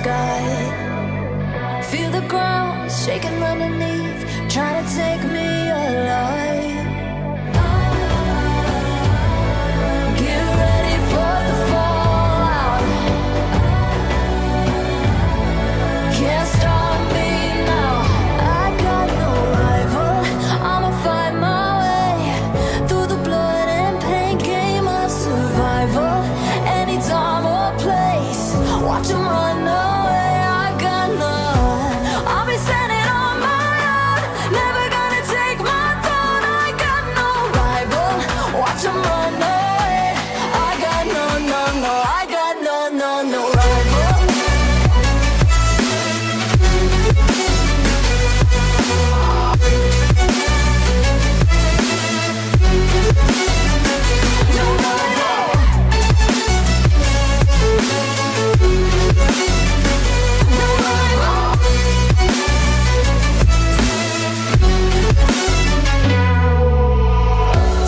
sky. Feel the ground shaking underneath, trying to take me alive. Get ready for the fallout. Can't stop me now. I got no rival. I'ma find my way through the blood and pain game of survival. Any time or place, watch 'em run away. I got none. I'll be standing on my own, never gonna take my throne. I got no rival. Watch 'em run away. I got no, I got no rival.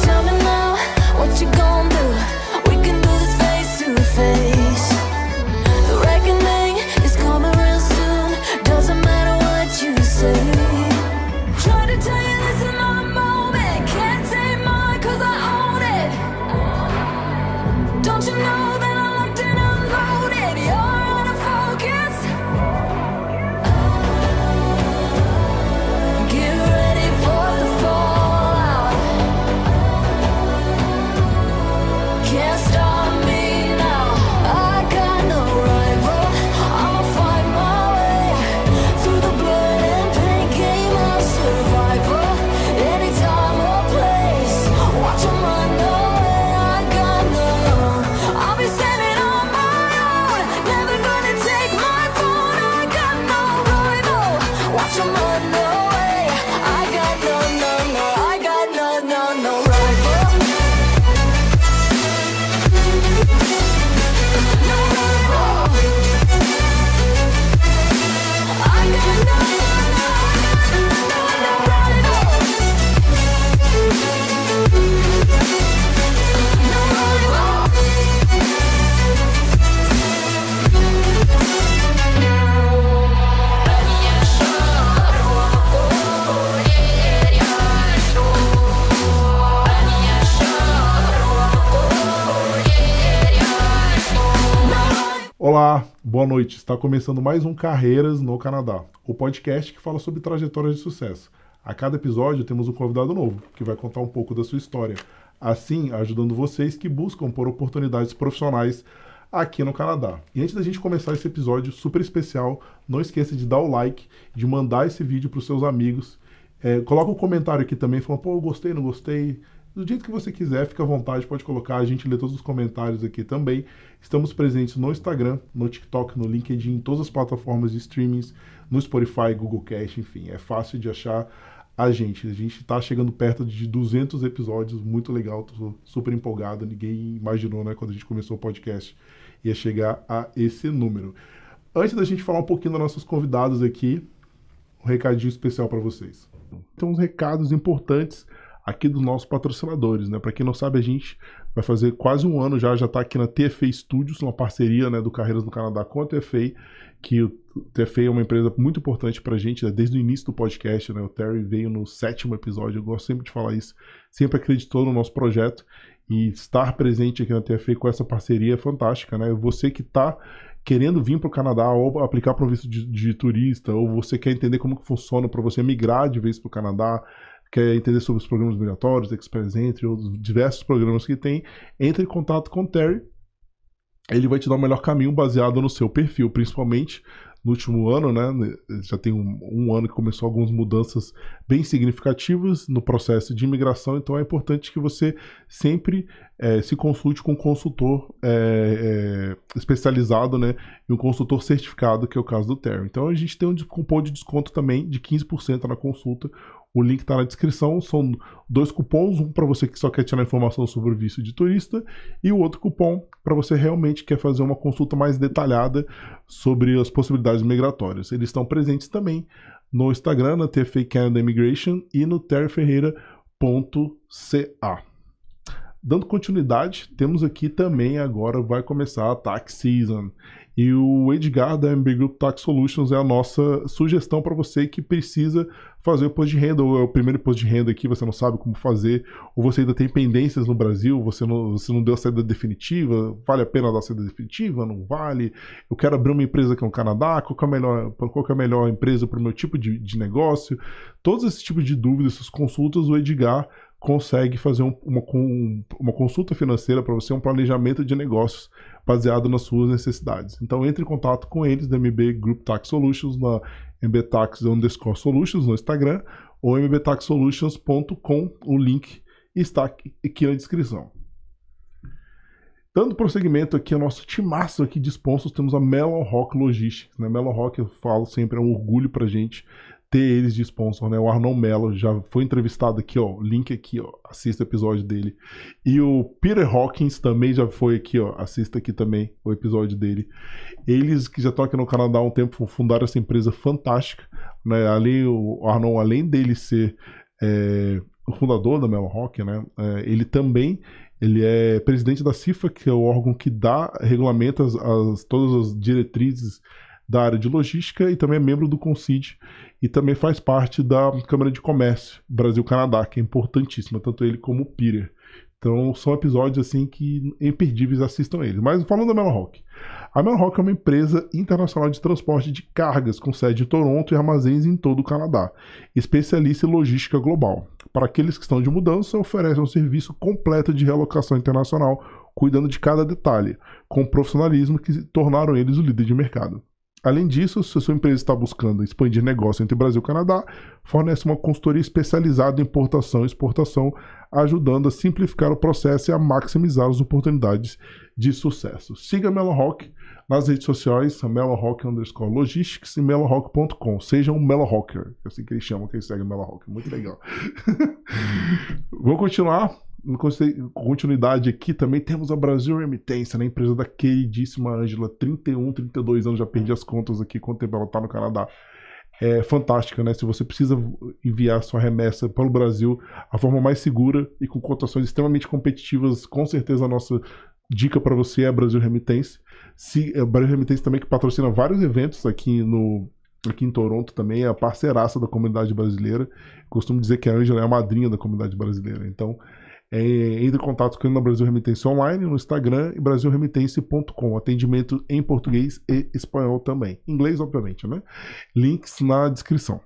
Tell me now, what you gon' do? We can do this face to face. The reckoning is coming real soon. Doesn't matter what you say. Try to tell you this is my moment. Can't take mine 'cause I own it. Don't you know that I'm locked and unloaded? You're out of focus. Get ready for the fallout. Can't stop me now. I got no rival. I'ma find my way through the blood and pain game of survival. Any time or place, watch 'em run away. I got none. I'll be standing on my own, never gonna take my phone. I got no rival. Watch 'em run away. I got no, I got no rival. No rival. I got no Olá, boa noite. Está começando mais um Carreiras no Canadá, o podcast que fala sobre trajetórias de sucesso. A cada episódio temos um convidado novo, que vai contar um pouco da sua história, assim ajudando vocês que buscam por oportunidades profissionais aqui no Canadá. E antes da gente começar esse episódio super especial, não esqueça de dar o like, de mandar esse vídeo para os seus amigos. Coloca um comentário aqui também, falando, pô, eu gostei, não gostei. Do jeito que você quiser, fica à vontade, pode colocar, a gente lê todos os comentários aqui também. Estamos presentes no Instagram, no TikTok, no LinkedIn, em todas as plataformas de streamings, no Spotify, Google Cast, enfim, é fácil de achar a gente. A gente está chegando perto de 200 episódios, muito legal, tô super empolgado, ninguém imaginou, né, quando a gente começou o podcast, ia chegar a esse número. Antes da gente falar um pouquinho dos nossos convidados aqui, um recadinho especial para vocês. Então, uns recados importantes aqui dos nossos patrocinadores, né? Para quem não sabe, a gente vai fazer quase um ano já está aqui na TFA Studios, uma parceria, né, do Carreiras no Canadá com a TFA, que o TFA é uma empresa muito importante para a gente, né, desde o início do podcast, né? O Terry veio no 7º episódio, eu gosto sempre de falar isso, sempre acreditou no nosso projeto, e estar presente aqui na TFA com essa parceria é fantástica, né? Você que está querendo vir para o Canadá ou aplicar para um visto de turista, ou você quer entender como que funciona para você migrar de vez para o Canadá, quer entender sobre os programas migratórios, Express Entry, ou diversos programas que tem, entre em contato com o Terry. Ele vai te dar o melhor caminho baseado no seu perfil, principalmente no último ano, né? Já tem um ano que começou algumas mudanças bem significativas no processo de imigração, então é importante que você sempre se consulte com um consultor especializado, né? E um consultor certificado, que é o caso do Terry. Então a gente tem um cupom de desconto também de 15% na consulta. O link está na descrição, são 2 cupons, um para você que só quer tirar informação sobre o visto de turista e o outro cupom para você realmente quer fazer uma consulta mais detalhada sobre as possibilidades migratórias. Eles estão presentes também no Instagram, na TFA Canada Immigration e no terryferreira.ca. Dando continuidade, temos aqui também agora vai começar a Tax Season. E o Edgar da MB Group Tax Solutions é a nossa sugestão para você que precisa fazer o imposto de renda, ou é o primeiro imposto de renda aqui, você não sabe como fazer, ou você ainda tem pendências no Brasil, você não deu a saída definitiva, vale a pena dar a saída definitiva, não vale? Eu quero abrir uma empresa aqui no Canadá, qual que é a melhor empresa para o meu tipo de negócio? Todos esses tipos de dúvidas, essas consultas, o Edgar consegue fazer uma consulta financeira para você, um planejamento de negócios baseado nas suas necessidades. Então entre em contato com eles, da MB Group Tax Solutions, na mbtax_solutions no Instagram, ou mbtaxsolutions.com, o link está aqui na descrição. Dando prosseguimento aqui ao nosso timaço aqui de sponsors, temos a Melon Rock Logistics. Né? Melon Rock, eu falo sempre, é um orgulho pra gente ter eles de sponsor, né? O Arnon Mello já foi entrevistado aqui, ó, link aqui, ó, assista o episódio dele. E o Peter Hawkins também já foi aqui, ó, assista aqui também o episódio dele. Eles que já estão aqui no Canadá há um tempo fundaram essa empresa fantástica, né? Ali o Arnon, além dele ser o fundador da Melon Rock, né? Ele é presidente da CIFA, que é o órgão que regulamenta todas as diretrizes da área de logística, e também é membro do CONCID, e também faz parte da Câmara de Comércio Brasil-Canadá, que é importantíssima, tanto ele como o Peter. Então são episódios assim que imperdíveis, assistam eles. Mas falando da Melon Rock. A Melon Rock é uma empresa internacional de transporte de cargas com sede em Toronto e armazéns em todo o Canadá, especialista em logística global. Para aqueles que estão de mudança, oferece um serviço completo de realocação internacional, cuidando de cada detalhe, com profissionalismo que tornaram eles o líder de mercado. Além disso, se a sua empresa está buscando expandir negócio entre Brasil e Canadá, fornece uma consultoria especializada em importação e exportação, ajudando a simplificar o processo e a maximizar as oportunidades de sucesso. Siga a Melon Rock nas redes sociais, melonrock_logistics e melonrock.com. Seja um Melon Rocker, é assim que eles chamam, que eles seguem Melon Rock. Muito legal. Vou continuar. Continuidade aqui também temos a Brasil Remittance, né? Empresa da queridíssima Ângela, 31, 32 anos, já perdi as contas aqui, quanto tempo ela está no Canadá. É fantástica, né? Se você precisa enviar sua remessa para o Brasil, a forma mais segura e com cotações extremamente competitivas, com certeza a nossa dica para você é a Brasil Remittance. A Brasil Remittance também que patrocina vários eventos aqui em Toronto também, é a parceiraça da comunidade brasileira. Costumo dizer que a Ângela é a madrinha da comunidade brasileira, então entre em contato com ele na Brasil Remittance Online, no Instagram, e brasilremittance.com. Atendimento em português e espanhol também. Inglês, obviamente, né? Links na descrição.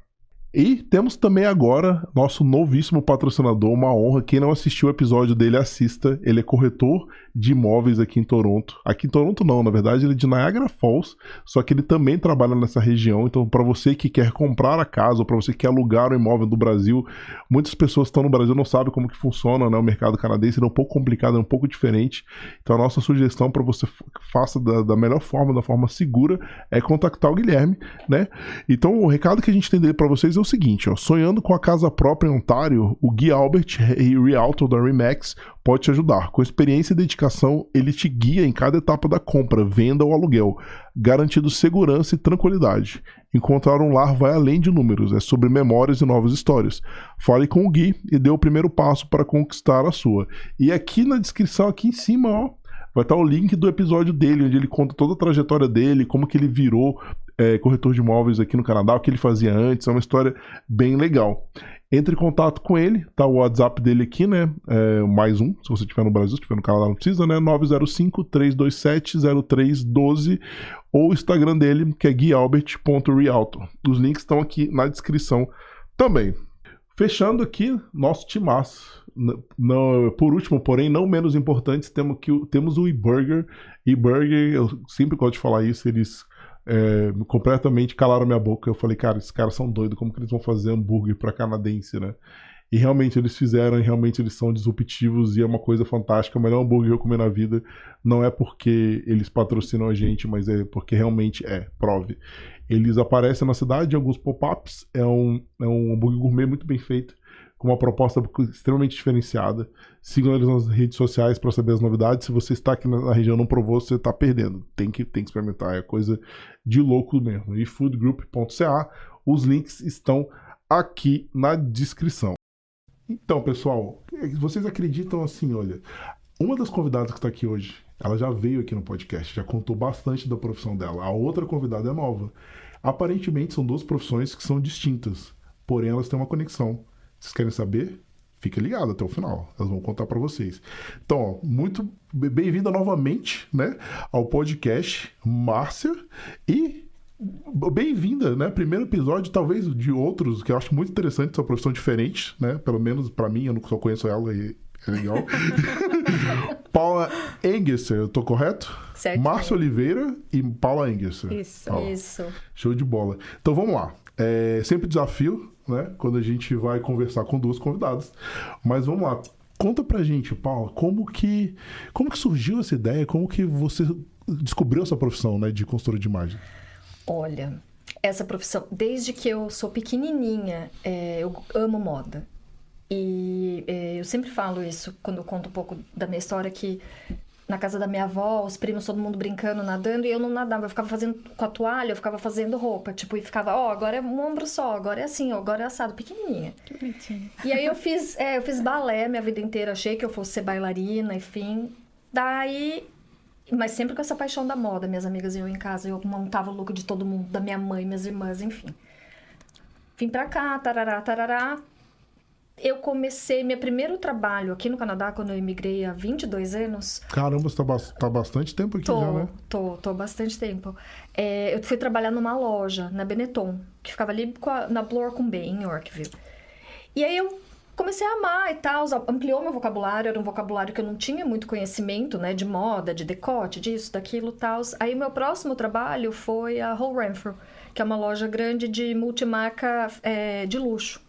E temos também agora nosso novíssimo patrocinador, uma honra. Quem não assistiu o episódio dele, assista. Ele é corretor de imóveis aqui em Toronto. Aqui em Toronto não, na verdade ele é de Niagara Falls, só que ele também trabalha nessa região. Então para você que quer comprar a casa, ou para você que quer alugar um imóvel do Brasil, muitas pessoas que estão no Brasil não sabem como que funciona, né, o mercado canadense. Ele é um pouco complicado, é um pouco diferente. Então a nossa sugestão para você faça da melhor forma, da forma segura, é contactar o Guilherme, né? Então o recado que a gente tem dele para vocês é o seguinte, ó, sonhando com a casa própria em Ontário, o Gui Albert, Realtor da Remax, pode te ajudar. Com experiência e dedicação, ele te guia em cada etapa da compra, venda ou aluguel, garantindo segurança e tranquilidade. Encontrar um lar vai além de números, é sobre memórias e novas histórias. Fale com o Gui e dê o primeiro passo para conquistar a sua. E aqui na descrição, aqui em cima, ó, vai estar o link do episódio dele, onde ele conta toda a trajetória dele, como que ele virou corretor de imóveis aqui no Canadá, o que ele fazia antes. É uma história bem legal. Entre em contato com ele, tá o WhatsApp dele aqui, né? Mais um, se você estiver no Brasil, se estiver no Canadá não precisa, né? 905-327-0312, ou o Instagram dele, que é guialbert.realtor. Os links estão aqui na descrição também. Fechando aqui, nosso timaço. Por último, porém não menos importante, temos o eBurger. eBurger, eu sempre gosto de falar isso, eles completamente calaram minha boca. Eu falei, cara, esses caras são doidos, como que eles vão fazer hambúrguer para canadense, né? E realmente eles fizeram, e realmente eles são disruptivos, e é uma coisa fantástica. O melhor hambúrguer que eu comi na vida não é porque eles patrocinam a gente, mas é porque realmente prove. Eles aparecem na cidade em alguns pop-ups, é um hambúrguer gourmet muito bem feito, com uma proposta extremamente diferenciada. Sigam eles nas redes sociais para saber as novidades. Se você está aqui na região e não provou, você está perdendo. Tem que experimentar, é coisa de louco mesmo. E foodgroup.ca, os links estão aqui na descrição. Então, pessoal, vocês acreditam assim, olha, uma das convidadas que está aqui hoje, ela já veio aqui no podcast, já contou bastante da profissão dela. A outra convidada é nova. Aparentemente são duas profissões que são distintas, porém elas têm uma conexão. Vocês querem saber? Fica ligado até o final, elas vão contar para vocês. Então, ó, muito bem-vinda novamente, né, ao podcast, Márcia, e bem-vinda, né? Primeiro episódio, talvez de outros, que eu acho muito interessante, sua profissão diferente, né? Pelo menos pra mim, eu só conheço ela e é legal. Paula Engesser, eu tô correto? Certo. Márcia Oliveira e Paula Engesser. Isso. Ó, Isso. show de bola. Então vamos lá. Sempre desafio, né? Quando a gente vai conversar com duas convidadas. Mas vamos lá. Conta pra gente, Paula, como que surgiu essa ideia? Como que você descobriu essa profissão, né, de consultora de imagem? Olha, essa profissão, desde que eu sou pequenininha, eu amo moda. E eu sempre falo isso quando eu conto um pouco da minha história, que na casa da minha avó, os primos, todo mundo brincando, nadando, e eu não nadava. Eu ficava fazendo com a toalha, eu ficava fazendo roupa, tipo, e ficava, agora é um ombro só, agora é assim, agora é assado, pequenininha. Que bonitinho. E aí eu fiz balé minha vida inteira, achei que eu fosse ser bailarina, enfim. Daí... Mas sempre com essa paixão da moda, minhas amigas e eu em casa, eu montava o look de todo mundo, da minha mãe, minhas irmãs, enfim. Vim pra cá, tarará, tarará. Eu comecei meu primeiro trabalho aqui no Canadá, quando eu imigrei há 22 anos. Caramba, você tá bastante tempo aqui já, né? Tô bastante tempo. Eu fui trabalhar numa loja, na Benetton, que ficava ali na Bloor com Bay, em Yorkville. E aí eu comecei a amar e tal, ampliou meu vocabulário, era um vocabulário que eu não tinha muito conhecimento, né, de moda, de decote, disso, daquilo, tal. Aí o meu próximo trabalho foi a Whole Renfrew, que é uma loja grande de multimarca de luxo.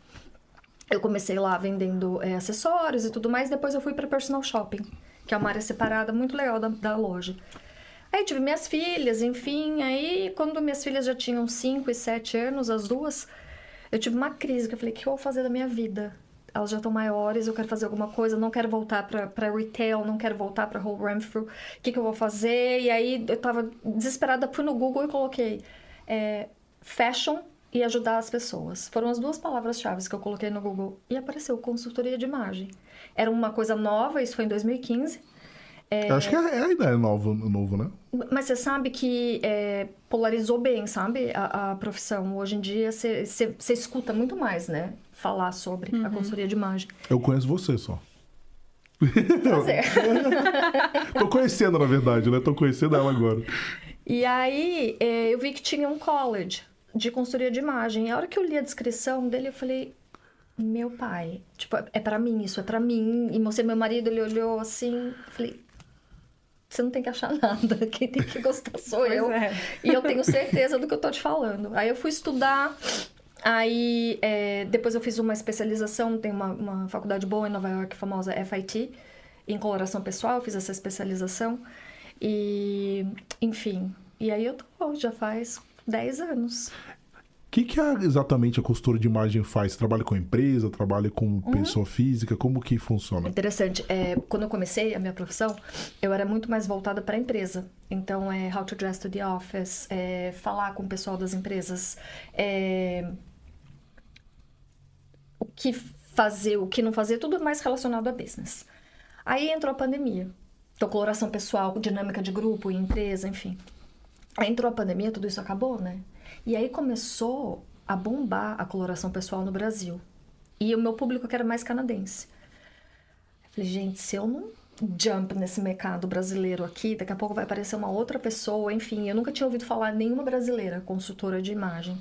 Eu comecei lá vendendo acessórios e tudo mais, depois eu fui para personal shopping, que é uma área separada muito legal da loja. Aí tive minhas filhas, enfim, aí quando minhas filhas já tinham 5 e 7 anos, as duas, eu tive uma crise, que eu falei, o que eu vou fazer da minha vida? Elas já estão maiores, eu quero fazer alguma coisa, não quero voltar para retail, não quero voltar para Whole Renfrew, o que eu vou fazer? E aí eu tava desesperada, fui no Google e coloquei fashion e ajudar as pessoas. Foram as duas palavras-chave que eu coloquei no Google e apareceu consultoria de imagem. Era uma coisa nova, isso foi em 2015. Eu acho que a ideia é novo, né? Mas você sabe que polarizou bem, sabe? A profissão. Hoje em dia, você escuta muito mais, né? Falar sobre a consultoria de imagem. Eu conheço você só. Prazer. Tô conhecendo, na verdade, né? Tô conhecendo ela agora. E aí, eu vi que tinha um college de consultoria de imagem. E a hora que eu li a descrição dele, eu falei... Meu pai, tipo, é pra mim, isso é pra mim. E mostrei meu marido, ele olhou assim, eu falei... Você não tem que achar nada, quem tem que gostar sou eu. É. E eu tenho certeza do que eu tô te falando. Aí eu fui estudar, aí depois eu fiz uma especialização, tem uma faculdade boa em Nova York, famosa FIT, em coloração pessoal, eu fiz essa especialização. E, enfim, e aí eu tô, já faz 10 anos. O que exatamente a consultora de imagem faz? Trabalha com empresa, trabalha com pessoa física? Como que funciona? Interessante. Quando eu comecei a minha profissão, eu era muito mais voltada para a empresa. Então, how to dress to the office, falar com o pessoal das empresas, o que fazer, o que não fazer, tudo mais relacionado a business. Aí entrou a pandemia. Então, coloração pessoal, dinâmica de grupo, empresa, enfim. Aí entrou a pandemia, tudo isso acabou, né? E aí começou a bombar a coloração pessoal no Brasil. E o meu público que era mais canadense. Eu falei, gente, se eu não jump nesse mercado brasileiro aqui, daqui a pouco vai aparecer uma outra pessoa, enfim. Eu nunca tinha ouvido falar de nenhuma brasileira consultora de imagem.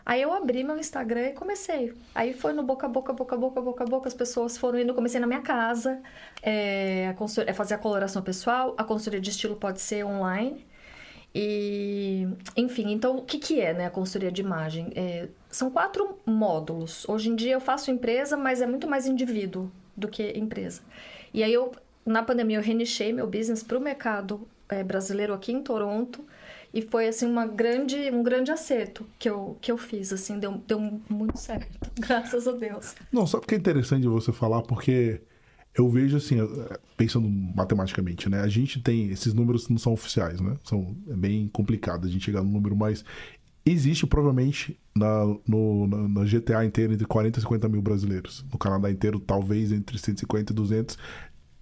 Aí eu abri meu Instagram e comecei. Aí foi no boca a boca, as pessoas foram indo. Eu comecei na minha casa, fazer a coloração pessoal. A consultoria de estilo pode ser online. E, enfim, então o que é, né, a consultoria de imagem? São 4 módulos. Hoje em dia eu faço empresa, mas é muito mais indivíduo do que empresa. E aí na pandemia eu reiniciei meu business para o mercado brasileiro aqui em Toronto. E foi, assim, um grande acerto que eu fiz, assim, deu muito certo, graças a Deus. Não, sabe o que é interessante você falar? Porque eu vejo, assim, pensando matematicamente, né? A gente tem, esses números não são oficiais, né? É bem complicado a gente chegar no número, mas Existe, provavelmente, na GTA inteira, entre 40 e 50 mil brasileiros. No Canadá inteiro, talvez entre 150 e 200.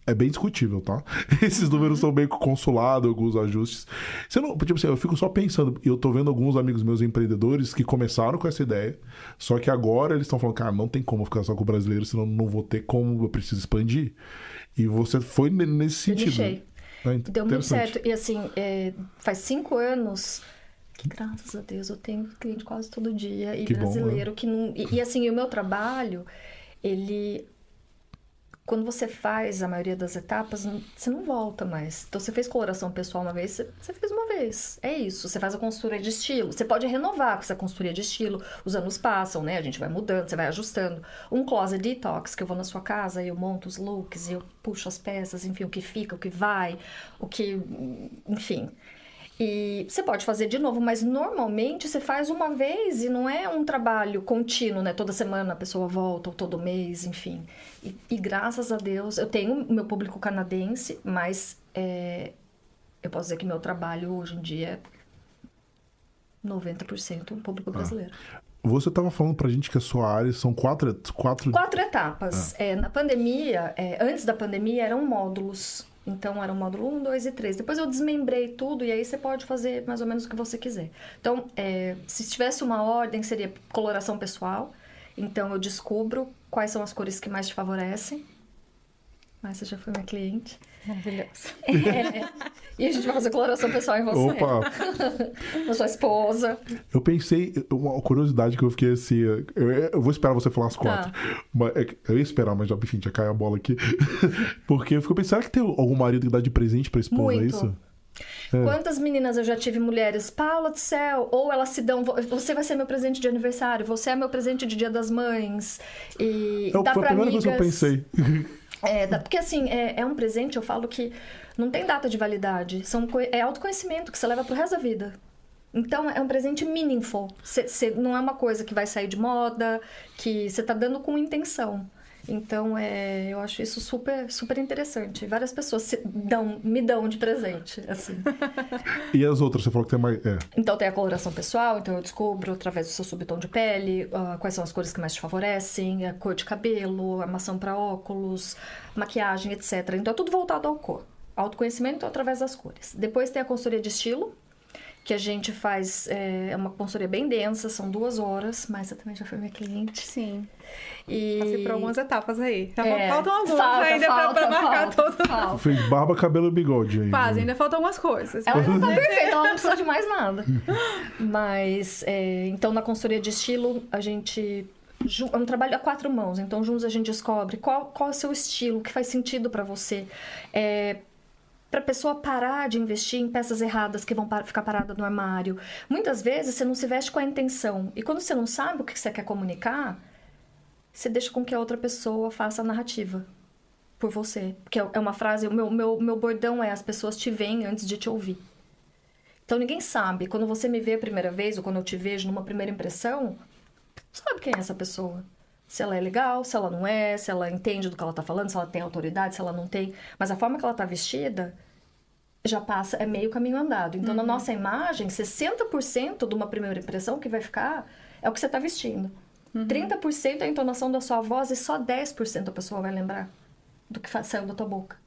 É bem discutível, tá? Esses números são bem consolados, alguns ajustes. Você não, tipo assim, eu fico só pensando, eu tô vendo alguns amigos meus empreendedores que começaram com essa ideia, só que agora eles estão falando, cara, não tem como ficar só com o brasileiro, senão não vou ter como, eu preciso expandir. E você foi nesse sentido. Nichei. Deu muito certo. E assim, faz 5 anos que, graças a Deus, eu tenho cliente quase todo dia. E Que bom, brasileiro né? que não... E assim, o meu trabalho, ele... Quando você faz a maioria das etapas, você não volta mais. Então, você fez coloração pessoal uma vez, você fez uma vez. É isso. Você faz a consultoria de estilo. Você pode renovar com essa consultoria de estilo. Os anos passam, né? A gente vai mudando, você vai ajustando. Um closet detox, que eu vou na sua casa e eu monto os looks, e eu puxo as peças, enfim, o que fica, o que vai, o que... Enfim... E você pode fazer de novo, mas normalmente você faz uma vez e não é um trabalho contínuo, né? Toda semana a pessoa volta, ou todo mês, enfim. E graças a Deus, eu tenho meu público canadense, mas eu posso dizer que meu trabalho hoje em dia é 90% público brasileiro. Você estava falando pra gente que a sua área são quatro... 4 etapas. Na pandemia, antes da pandemia, eram módulos. Então, era o módulo 1, 2 e 3. Depois eu desmembrei tudo e aí você pode fazer mais ou menos o que você quiser. Então, se tivesse uma ordem, seria coloração pessoal. Então, eu descubro quais são as cores que mais te favorecem. Mas você já foi minha cliente. Maravilhoso. E a gente vai fazer coloração pessoal em você. Opa! Na sua esposa. Eu pensei, uma curiosidade que eu fiquei assim, eu vou esperar você falar as 4. Mas, eu ia esperar, mas já, enfim, já caiu a bola aqui. Porque eu fico pensando, será que tem algum marido que dá de presente pra esposa, Muito. é isso? Quantas meninas eu já tive mulheres, Paula do céu, ou elas se dão, você vai ser meu presente de aniversário, você é meu presente de Dia das Mães, e dá foi a pra primeira amigas... coisa que eu pensei. Porque assim, é um presente, eu falo que não tem data de validade, é autoconhecimento que você leva pro resto da vida. Então, é um presente meaningful, não é uma coisa que vai sair de moda, que você tá dando com intenção. Então, eu acho isso super, super interessante. Várias pessoas me dão de presente, assim. E as outras, você falou que tem mais... Então, tem a coloração pessoal, então eu descubro, através do seu subtom de pele, quais são as cores que mais te favorecem, a cor de cabelo, armação para óculos, maquiagem, etc. Então, é tudo voltado à cor. Autoconhecimento através das cores. Depois tem a consultoria de estilo, que a gente faz, uma consultoria bem densa, são 2 horas, mas você também já foi minha cliente. Sim. E... Passei por algumas etapas aí. Faltam algumas falta, ainda pra marcar tudo. Falta. Fez barba, cabelo e bigode aí. Quase, ainda faltam algumas coisas. Ela já tá perfeita, ela não precisa de mais nada. Mas, então, na consultoria de estilo, a gente... É um trabalho a 4 mãos. Então, juntos a gente descobre qual é o seu estilo, o que faz sentido pra você. Pra pessoa parar de investir em peças erradas que vão ficar paradas no armário. Muitas vezes, você não se veste com a intenção. E quando você não sabe o que você quer comunicar, você deixa com que a outra pessoa faça a narrativa por você. Porque é uma frase, o meu bordão é: as pessoas te veem antes de te ouvir. Então, ninguém sabe. Quando você me vê a primeira vez, ou quando eu te vejo numa primeira impressão, sabe quem é essa pessoa. Se ela é legal, se ela não é, se ela entende do que ela tá falando, se ela tem autoridade, se ela não tem. Mas a forma que ela tá vestida já passa, é meio caminho andado. Então, na nossa imagem, 60% de uma primeira impressão que vai ficar é o que você tá vestindo. 30% é a entonação da sua voz e só 10% a pessoa vai lembrar do que saiu da tua boca.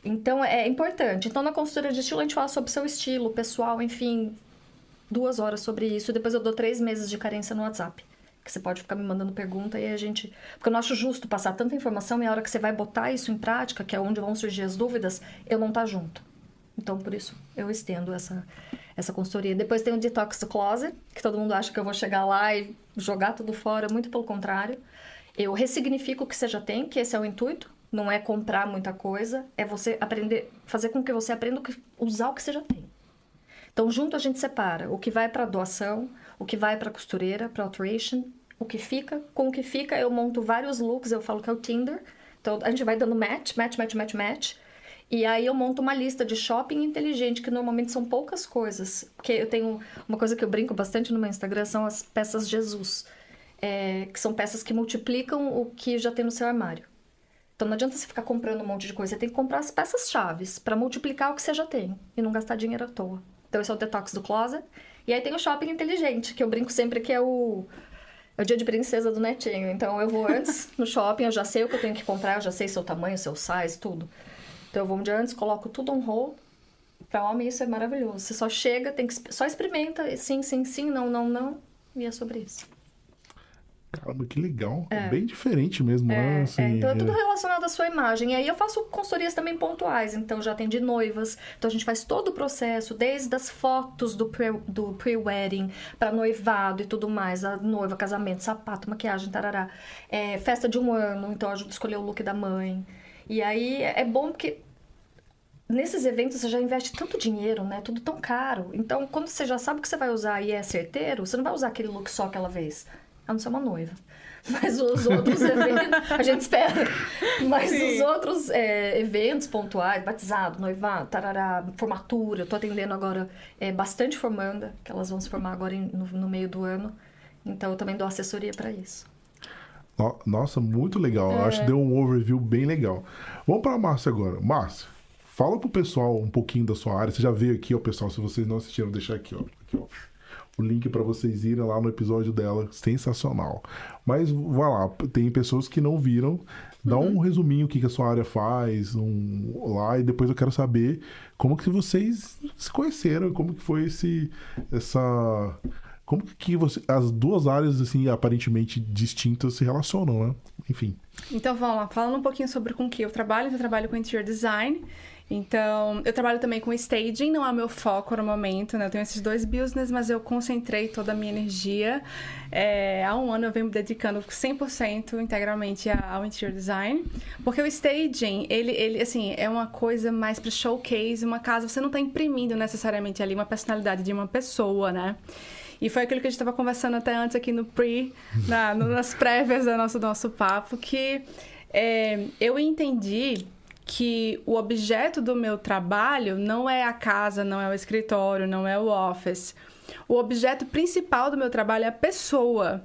Então, é importante. Então, na consultoria de estilo, a gente fala sobre seu estilo pessoal, enfim, 2 horas sobre isso. Depois eu dou 3 meses de carência no WhatsApp. Que você pode ficar me mandando pergunta e a gente... Porque eu não acho justo passar tanta informação e a hora que você vai botar isso em prática, que é onde vão surgir as dúvidas, eu não tá junto. Então, por isso, eu estendo essa consultoria. Depois tem o Detox do Closet, que todo mundo acha que eu vou chegar lá e jogar tudo fora. Muito pelo contrário. Eu ressignifico o que você já tem, que esse é o intuito. Não é comprar muita coisa, é você aprender, fazer com que você aprenda a usar o que você já tem. Então, junto a gente separa o que vai para doação, o que vai para costureira, para alteration, o que fica. Com o que fica, eu monto vários looks, eu falo que é o Tinder. Então, a gente vai dando match. E aí, eu monto uma lista de shopping inteligente, que normalmente são poucas coisas. Porque eu tenho uma coisa que eu brinco bastante no meu Instagram, são as peças Jesus. Que são peças que multiplicam o que já tem no seu armário. Então, não adianta você ficar comprando um monte de coisa. Você tem que comprar as peças-chaves para multiplicar o que você já tem. E não gastar dinheiro à toa. Então, esse é o detox do closet. E aí tem o shopping inteligente, que eu brinco sempre que é o dia de princesa do netinho. Então, eu vou antes no shopping, eu já sei o que eu tenho que comprar, eu já sei seu tamanho, seu size, tudo. Então, eu vou um dia antes, coloco tudo on hold. Pra homem, isso é maravilhoso. Você só chega, só experimenta, sim, sim, sim, não, não, não. E é sobre isso. Caramba, que legal. É bem diferente mesmo, né? Assim, então é tudo relacionado à sua imagem. E aí eu faço consultorias também pontuais. Então já atendi noivas. Então a gente faz todo o processo, desde as fotos do pre-wedding para noivado e tudo mais. A noiva, casamento, sapato, maquiagem, tarará. Festa de 1 ano, então eu ajudo a escolher o look da mãe. E aí é bom porque nesses eventos você já investe tanto dinheiro, né? Tudo tão caro. Então quando você já sabe o que você vai usar e é certeiro, você não vai usar aquele look só aquela vez. A não ser uma noiva. Mas os outros eventos, a gente espera. Mas os outros eventos pontuais, batizado, noivado, tarará, formatura. Eu tô atendendo agora bastante formanda, que elas vão se formar agora no meio do ano. Então eu também dou assessoria para isso. Nossa, muito legal. Eu acho que deu um overview bem legal. Vamos para a Márcia agora. Márcia, fala pro pessoal um pouquinho da sua área. Você já veio aqui, ó, pessoal, se vocês não assistiram, vou deixar aqui, ó. O link para vocês irem lá no episódio dela, sensacional. Mas vai lá, tem pessoas que não viram. Dá um resuminho o que a sua área faz lá, e depois eu quero saber como que vocês se conheceram, como que foi como que as duas áreas, assim, aparentemente distintas se relacionam, né? Enfim. Então, vamos lá. Falando um pouquinho sobre com que eu trabalho com interior design. Então, eu trabalho também com staging, não é o meu foco no momento, né? Eu tenho esses 2 business, mas eu concentrei toda a minha energia. Há 1 ano eu venho me dedicando 100% integralmente ao interior design, porque o staging, ele assim, é uma coisa mais para showcase, uma casa, você não está imprimindo necessariamente ali uma personalidade de uma pessoa, né? E foi aquilo que a gente estava conversando até antes aqui nas prévias do nosso papo, que eu entendi que o objeto do meu trabalho não é a casa, não é o escritório, não é o office. O objeto principal do meu trabalho é a pessoa.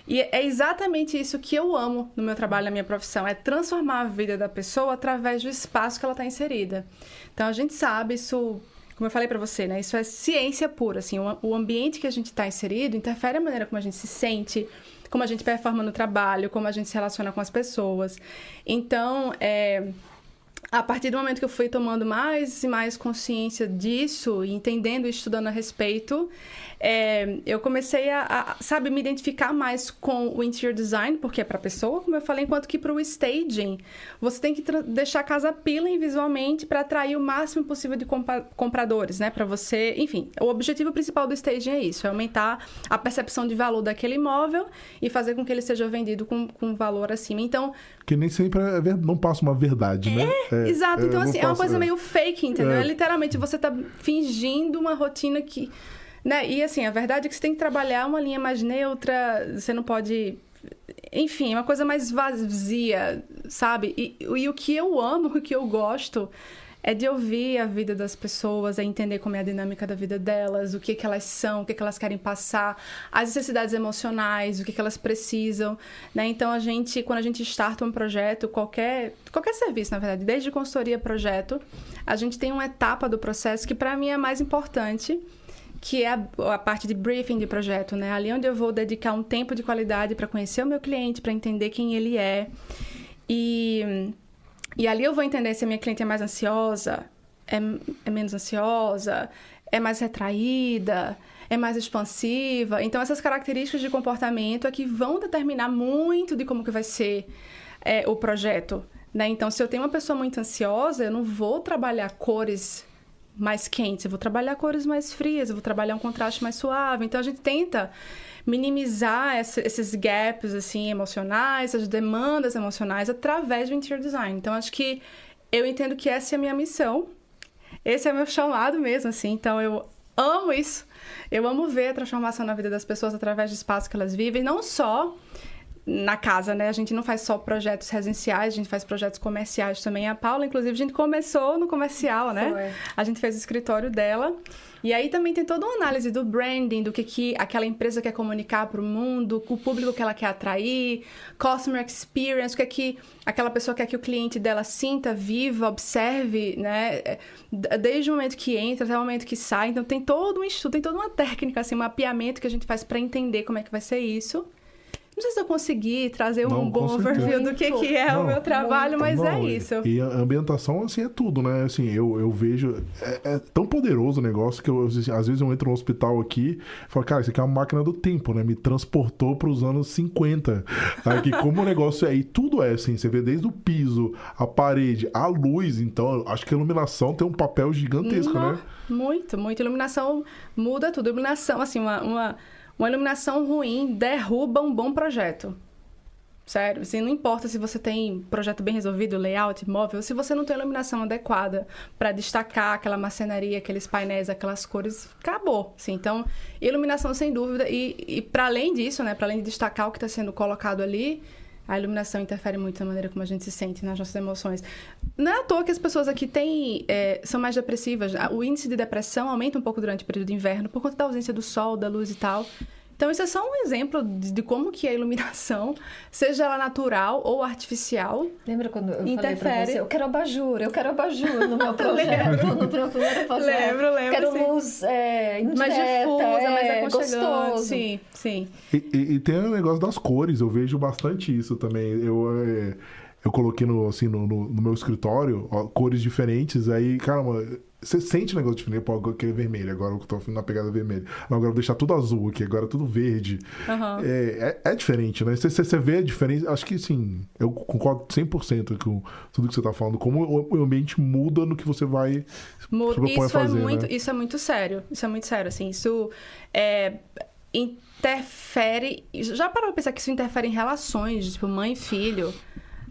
E é exatamente isso que eu amo no meu trabalho, na minha profissão, é transformar a vida da pessoa através do espaço que ela está inserida. Então, a gente sabe isso, como eu falei para você, né? Isso é ciência pura, assim, o ambiente que a gente está inserido interfere a maneira como a gente se sente, como a gente performa no trabalho, como a gente se relaciona com as pessoas. Então, a partir do momento que eu fui tomando mais e mais consciência disso, entendendo e estudando a respeito, eu comecei a me identificar mais com o interior design, porque é para a pessoa, como eu falei, enquanto que para o staging, você tem que deixar a casa appealing visualmente para atrair o máximo possível de compradores, né? Para você, enfim, o objetivo principal do staging é isso, é aumentar a percepção de valor daquele imóvel e fazer com que ele seja vendido com valor acima. Então, que nem sempre não passa uma verdade, né? Exato. Então, assim, é uma coisa meio fake, entendeu? É literalmente você tá fingindo uma rotina que... Né? E, assim, a verdade é que você tem que trabalhar uma linha mais neutra, você não pode... Enfim, é uma coisa mais vazia, sabe? E o que eu amo, o que eu gosto... é de ouvir a vida das pessoas, é entender como é a dinâmica da vida delas, o que elas são, o que elas querem passar, as necessidades emocionais, o que elas precisam, né? Então, quando a gente starta um projeto, qualquer serviço, na verdade, desde consultoria a projeto, a gente tem uma etapa do processo que, para mim, é a mais importante, que é a parte de briefing de projeto, né? Ali onde eu vou dedicar um tempo de qualidade para conhecer o meu cliente, para entender quem ele é. E ali eu vou entender se a minha cliente é mais ansiosa, é menos ansiosa, é mais retraída, é mais expansiva. Então, essas características de comportamento é que vão determinar muito de como que vai ser o projeto, né? Então, se eu tenho uma pessoa muito ansiosa, eu não vou trabalhar cores mais quentes, eu vou trabalhar cores mais frias, eu vou trabalhar um contraste mais suave. Então, a gente tenta minimizar esses gaps, assim, emocionais, as demandas emocionais através do interior design. Então, acho que eu entendo que essa é a minha missão, esse é o meu chamado mesmo, assim. Então, eu amo isso, eu amo ver a transformação na vida das pessoas através do espaço que elas vivem, não só na casa, né? A gente não faz só projetos residenciais, a gente faz projetos comerciais também. A Paula, inclusive, a gente começou no comercial, né? Foi. A gente fez o escritório dela. E aí também tem toda uma análise do branding, do que aquela empresa quer comunicar para o mundo, o público que ela quer atrair, customer experience, o que aquela pessoa quer que o cliente dela sinta, viva, observe, né? Desde o momento que entra até o momento que sai. Então tem todo um estudo, tem toda uma técnica, assim, um mapeamento que a gente faz para entender como é que vai ser isso. Não sei se eu consegui trazer um bom overview do que é o meu trabalho, mas é isso. E a ambientação, assim, é tudo, né? Assim, eu vejo... É tão poderoso o negócio que às vezes eu entro no hospital aqui e falo, cara, isso aqui é uma máquina do tempo, né? Me transportou para os anos 50. Aqui, como o negócio é... E tudo é assim, você vê desde o piso, a parede, a luz. Então, acho que a iluminação tem um papel gigantesco, né? Muito, muito. Iluminação muda tudo. Iluminação, assim, uma iluminação ruim derruba um bom projeto. Sério, assim, não importa se você tem projeto bem resolvido, layout, móvel, se você não tem iluminação adequada para destacar aquela marcenaria, aqueles painéis, aquelas cores, acabou. Assim, então, iluminação sem dúvida. E para além disso, né, para além de destacar o que está sendo colocado ali, a iluminação interfere muito na maneira como a gente se sente, nas nossas emoções. Não é à toa que as pessoas aqui são mais depressivas. O índice de depressão aumenta um pouco durante o período de inverno, por conta da ausência do sol, da luz e tal. Então, isso é só um exemplo de como que a iluminação, seja ela natural ou artificial, Lembra quando eu interfere. falei pra você, eu quero abajur no meu projeto, no meu primeiro projeto. Lembro, Quero sim. luz indireta, Mais difusa, mais aconchegante. gostoso. Sim, sim. E tem o negócio das cores, eu vejo bastante isso também. Eu coloquei no meu escritório, ó, cores diferentes, aí, caramba, você sente o negócio diferente, pô, aquele vermelho, agora eu tô na pegada vermelha. Não, agora eu vou deixar tudo azul aqui, agora tudo verde. Uhum. É diferente, né? Você vê a diferença, acho que sim, eu concordo 100% com tudo que você tá falando, como o ambiente muda no que você vai se propõe a fazer, né? Isso é muito sério, assim, isso interfere, já parou pra pensar que isso interfere em relações, tipo, mãe e filho,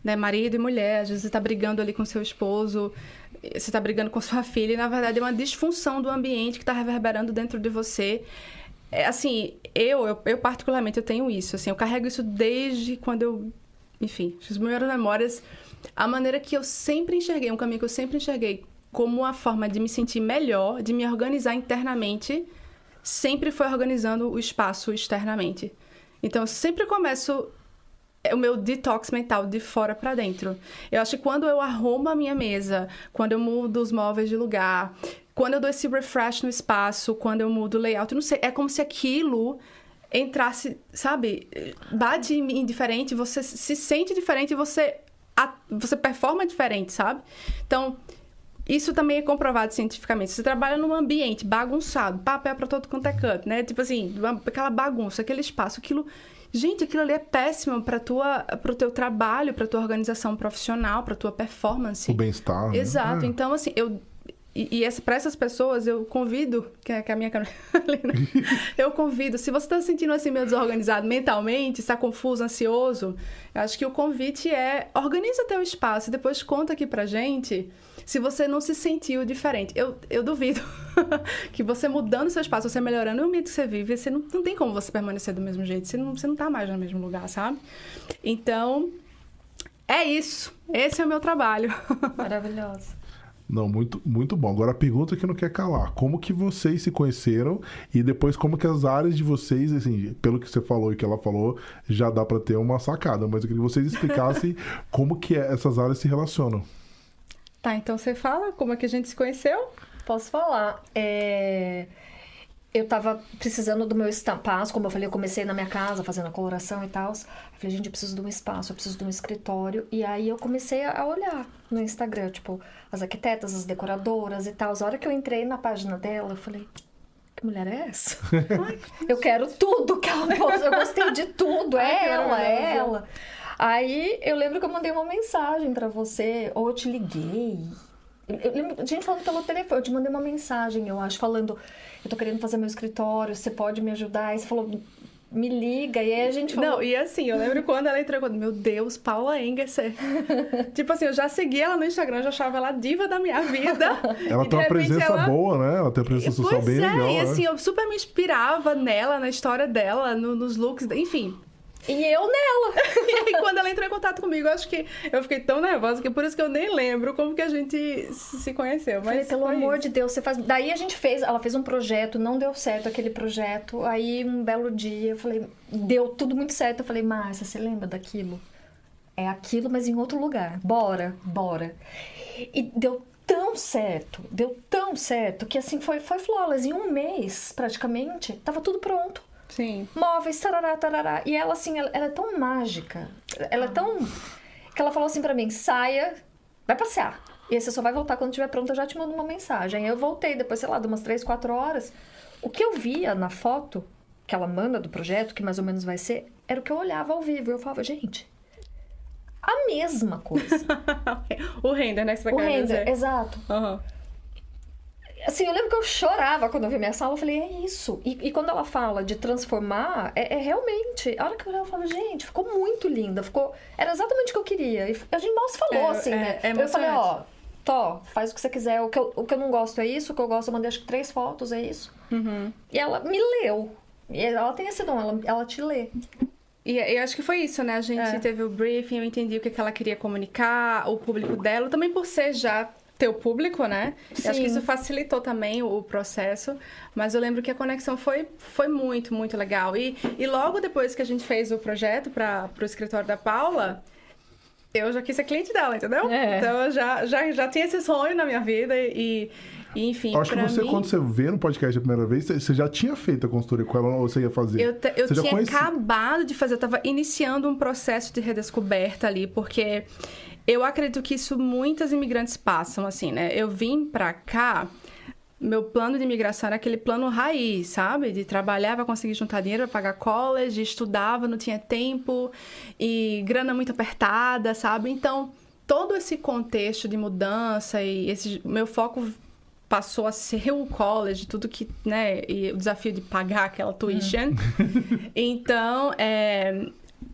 né, marido e mulher, às vezes você tá brigando ali com seu esposo, você tá brigando com sua filha, e na verdade é uma disfunção do ambiente que tá reverberando dentro de você. Assim, eu particularmente, eu tenho isso, assim, eu carrego isso desde quando enfim, as minhas memórias, a maneira que eu sempre enxerguei, um caminho que eu sempre enxerguei como uma forma de me sentir melhor, de me organizar internamente, sempre foi organizando o espaço externamente. Então, eu sempre começo o meu detox mental de fora para dentro. Eu acho que quando eu arrumo a minha mesa, quando eu mudo os móveis de lugar, quando eu dou esse refresh no espaço, quando eu mudo o layout, não sei, é como se aquilo entrasse, sabe? Bate em mim diferente, você se sente diferente e você performa diferente, sabe? Então, isso também é comprovado cientificamente. Você trabalha num ambiente bagunçado, papel para todo quanto é canto, né? Tipo assim, aquela bagunça, aquele espaço, aquilo... Gente, aquilo ali é péssimo pro teu trabalho, pra tua organização profissional, pra tua performance. O bem-estar. Exato. Né? Então, assim, para essas pessoas, eu convido, que é a minha câmera ali, né? Eu convido, se você está se sentindo assim meio desorganizado mentalmente, está confuso, ansioso, eu acho que o convite é organiza teu espaço e depois conta aqui pra gente se você não se sentiu diferente. Eu duvido que você mudando seu espaço, você melhorando o ambiente que você vive, você não tem como você permanecer do mesmo jeito, você não tá mais no mesmo lugar, sabe? Então, é isso. Esse é o meu trabalho. Maravilhoso. Não, muito, muito bom. Agora a pergunta que não quer calar. Como que vocês se conheceram e depois como que as áreas de vocês, assim, pelo que você falou e que ela falou, já dá pra ter uma sacada. Mas eu queria que vocês explicassem como que essas áreas se relacionam. Tá, então você fala como é que a gente se conheceu? Posso falar. Eu tava precisando do meu espaço, como eu falei, eu comecei na minha casa fazendo a coloração e tal. Eu falei, gente, eu preciso de um espaço, eu preciso de um escritório. E aí eu comecei a olhar no Instagram, tipo, as arquitetas, as decoradoras e tal. A hora que eu entrei na página dela, eu falei, que mulher é essa? Eu quero tudo que ela posta, eu gostei de tudo, é ela. Aí eu lembro que eu mandei uma mensagem pra você, ou eu te liguei. Eu lembro, gente falando pelo telefone, eu te mandei uma mensagem, eu acho, falando, eu tô querendo fazer meu escritório, você pode me ajudar? E você falou, me liga, e aí a gente falou... Não, e assim, eu lembro quando ela entrou, meu Deus, Paula Engesser. Tipo assim, eu já segui ela no Instagram, já achava ela a diva da minha vida. Ela tem uma presença boa, né? Ela tem uma presença social pois bem legal. E assim, né? eu super me inspirava nela, na história dela, nos looks, enfim... E eu nela. E aí, quando ela entrou em contato comigo, eu acho que eu fiquei tão nervosa que por isso que eu nem lembro como que a gente se conheceu. Falei, Mas pelo foi amor isso. de Deus, você faz. Daí ela fez um projeto, não deu certo aquele projeto. Aí, um belo dia, eu falei, deu tudo muito certo. Eu falei, Márcia, você lembra daquilo? É aquilo, mas em outro lugar. Bora. E deu tão certo, que assim, foi flawless. Em um mês, praticamente, tava tudo pronto. Sim. Móveis, tarará. E ela, assim, ela é tão mágica. Ela é tão... Que ela falou assim pra mim, saia, vai passear. E aí você só vai voltar quando estiver pronta, eu já te mando uma mensagem. Aí eu voltei, depois, sei lá, de umas 3, 4 horas. O que eu via na foto que ela manda do projeto, que mais ou menos vai ser, era o que eu olhava ao vivo. Eu falava, gente, a mesma coisa. O render, né, que você O quer dizer. render, exato. Aham. Assim, eu lembro que eu chorava quando eu vi minha sala. Eu falei, é isso. E quando ela fala de transformar, é realmente... A hora que eu olhava, eu falava, gente, ficou muito linda. Era exatamente o que eu queria. E a gente mal se falou, assim, né? É Eu falei, emocionante. faz o que você quiser. O que eu não gosto é isso. O que eu gosto, eu mandei acho que 3 fotos, é isso. Uhum. E ela me leu. E ela tem esse dom, ela te lê. E eu acho que foi isso, né? A gente teve o briefing, eu entendi o que ela queria comunicar, o público dela, também por ser já teu público, né? Eu acho que isso facilitou também o processo, mas eu lembro que a conexão foi muito, muito legal. E logo depois que a gente fez o projeto para o escritório da Paula, eu já quis ser cliente dela, entendeu? É. Então eu já tinha esse sonho na minha vida e enfim, Eu acho que pra você, mim... quando você vê no podcast a primeira vez, você já tinha feito a consultoria com ela ou você ia fazer? Eu Você já tinha conhecia? acabado de fazer, eu tava iniciando um processo de redescoberta ali, porque eu acredito que isso muitas imigrantes passam, assim, né? Eu vim pra cá, meu plano de imigração era aquele plano raiz, sabe? De trabalhar pra conseguir juntar dinheiro pra pagar college, estudava, não tinha tempo, e grana muito apertada, sabe? Então, todo esse contexto de mudança e meu foco passou a ser o college, tudo que, né, e o desafio de pagar aquela tuition. Então,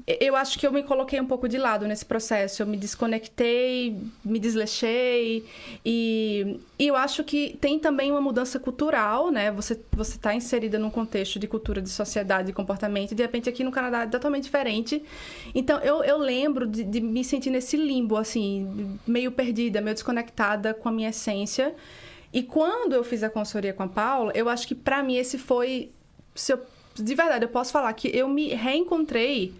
eu acho que eu me coloquei um pouco de lado nesse processo. Eu me desconectei, me desleixei. E eu acho que tem também uma mudança cultural, né? Você tá inserida num contexto de cultura, de sociedade, de comportamento. E, de repente, aqui no Canadá é totalmente diferente. Então, eu lembro de me sentir nesse limbo, assim, meio perdida, meio desconectada com a minha essência. E quando eu fiz a consultoria com a Paula, eu acho que pra mim esse foi... de verdade, eu posso falar que eu me reencontrei.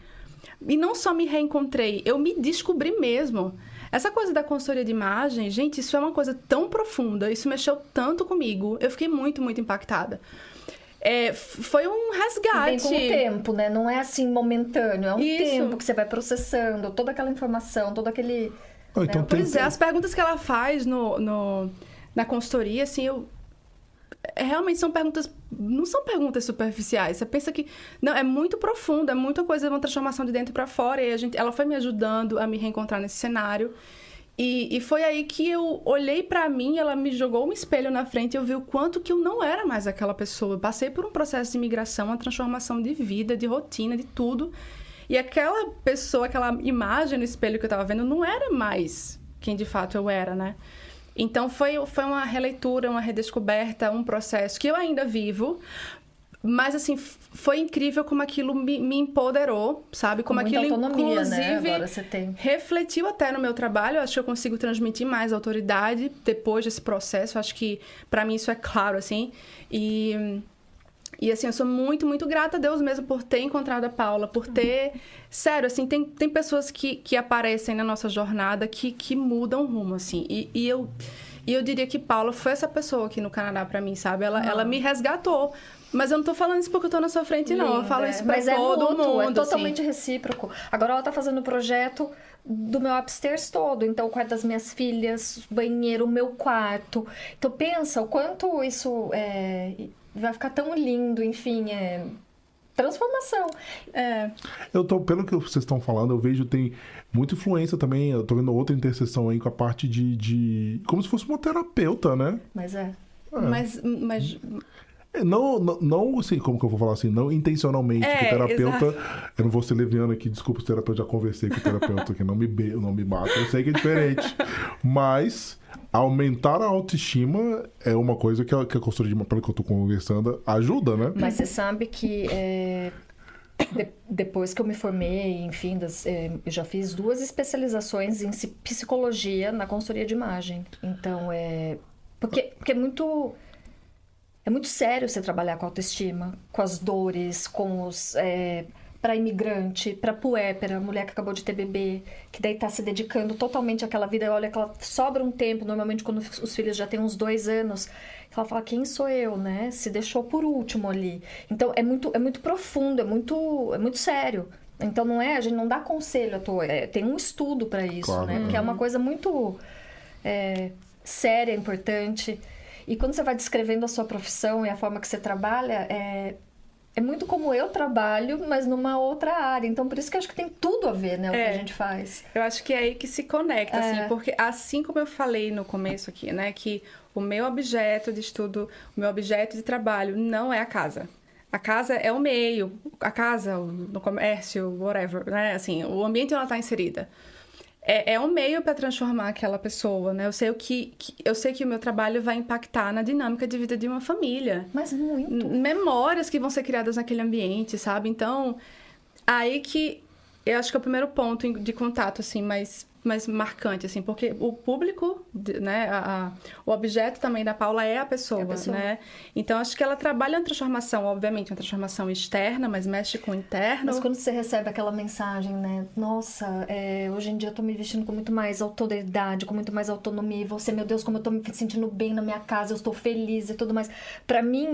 E não só me reencontrei, eu me descobri mesmo. Essa coisa da consultoria de imagem, gente, isso é uma coisa tão profunda, isso mexeu tanto comigo. Eu fiquei muito, muito impactada. Foi um resgate. Vem com o tempo, né? Não é assim momentâneo, é um Isso. tempo que você vai processando toda aquela informação, todo aquele... Ah, então tem... Pois é, as perguntas que ela faz na consultoria, assim, realmente são perguntas... Não são perguntas superficiais. Você pensa que... Não, é muito profundo, é muita coisa, é uma transformação de dentro pra fora. E ela foi me ajudando a me reencontrar nesse cenário. E foi aí que eu olhei pra mim, ela me jogou um espelho na frente e eu vi o quanto que eu não era mais aquela pessoa. Eu passei por um processo de imigração, uma transformação de vida, de rotina, de tudo. E aquela pessoa, aquela imagem no espelho que eu tava vendo, não era mais quem de fato eu era, né? Então, foi uma releitura, uma redescoberta, um processo que eu ainda vivo. Mas, assim, foi incrível como aquilo me empoderou, sabe? Como muita aquilo, autonomia, inclusive, né? Agora você tem. refletiu até no meu trabalho. Eu acho que eu consigo transmitir mais autoridade depois desse processo. Eu acho que, pra mim, isso é claro, assim. E assim, eu sou muito, muito grata a Deus mesmo por ter encontrado a Paula, por ter... Sério, assim, tem pessoas que aparecem na nossa jornada que mudam o rumo, assim. E eu diria que Paula foi essa pessoa aqui no Canadá pra mim, sabe? Ela me resgatou. Mas eu não tô falando isso porque eu tô na sua frente, não. Eu Linda, falo isso pra mas todo mútuo, mundo, é totalmente assim. recíproco. Agora ela tá fazendo o projeto do meu upstairs todo. Então, o quarto das minhas filhas, o banheiro, o meu quarto. Então, pensa o quanto isso vai ficar tão lindo, enfim, transformação. Pelo que vocês estão falando, eu vejo tem muita influência também. Eu tô vendo outra interseção aí com a parte de como se fosse uma terapeuta, né? Mas Mas Não, assim, como que eu vou falar assim? Não intencionalmente, que terapeuta... exato. Eu não vou ser leviano aqui, desculpa os terapeutas, já conversei com o terapeuta aqui, não me bata, eu sei que é diferente. Mas aumentar a autoestima é uma coisa que a consultoria de pelo que eu tô conversando, ajuda, né? Mas você sabe que depois que eu me formei, enfim, eu já fiz 2 especializações em psicologia na consultoria de imagem. Então, porque é muito sério você trabalhar com autoestima, com as dores, com os... para imigrante, para puérpera, mulher que acabou de ter bebê, que daí tá se dedicando totalmente àquela vida. Olha que ela sobra um tempo, normalmente quando os filhos já têm uns 2 anos, ela fala, quem sou eu, né? Se deixou por último ali. Então, é muito profundo, é muito sério. Então, a gente não dá conselho à toa, tem um estudo para isso, Claro. né? Porque é uma coisa muito séria, importante. E quando você vai descrevendo a sua profissão e a forma que você trabalha, é muito como eu trabalho, mas numa outra área. Então, por isso que eu acho que tem tudo a ver, né? O que a gente faz. Eu acho que é aí que se conecta, assim. Porque assim como eu falei no começo aqui, né? Que o meu objeto de estudo, o meu objeto de trabalho não é a casa. A casa é o meio. A casa, no comércio, whatever, né? Assim, o ambiente onde ela está inserida. É um meio para transformar aquela pessoa, né? Eu sei que o meu trabalho vai impactar na dinâmica de vida de uma família. Mas muito. Memórias que vão ser criadas naquele ambiente, sabe? Então, aí que eu acho que é o primeiro ponto de contato, assim, mais marcante, assim, porque o público, né, o objeto também da Paula é a pessoa, né? Então, acho que ela trabalha uma transformação, obviamente, uma transformação externa, mas mexe com o interno. Mas quando você recebe aquela mensagem, né? Nossa, hoje em dia eu tô me vestindo com muito mais autoridade, com muito mais autonomia, e você, meu Deus, como eu tô me sentindo bem na minha casa, eu estou feliz e tudo mais. Pra mim,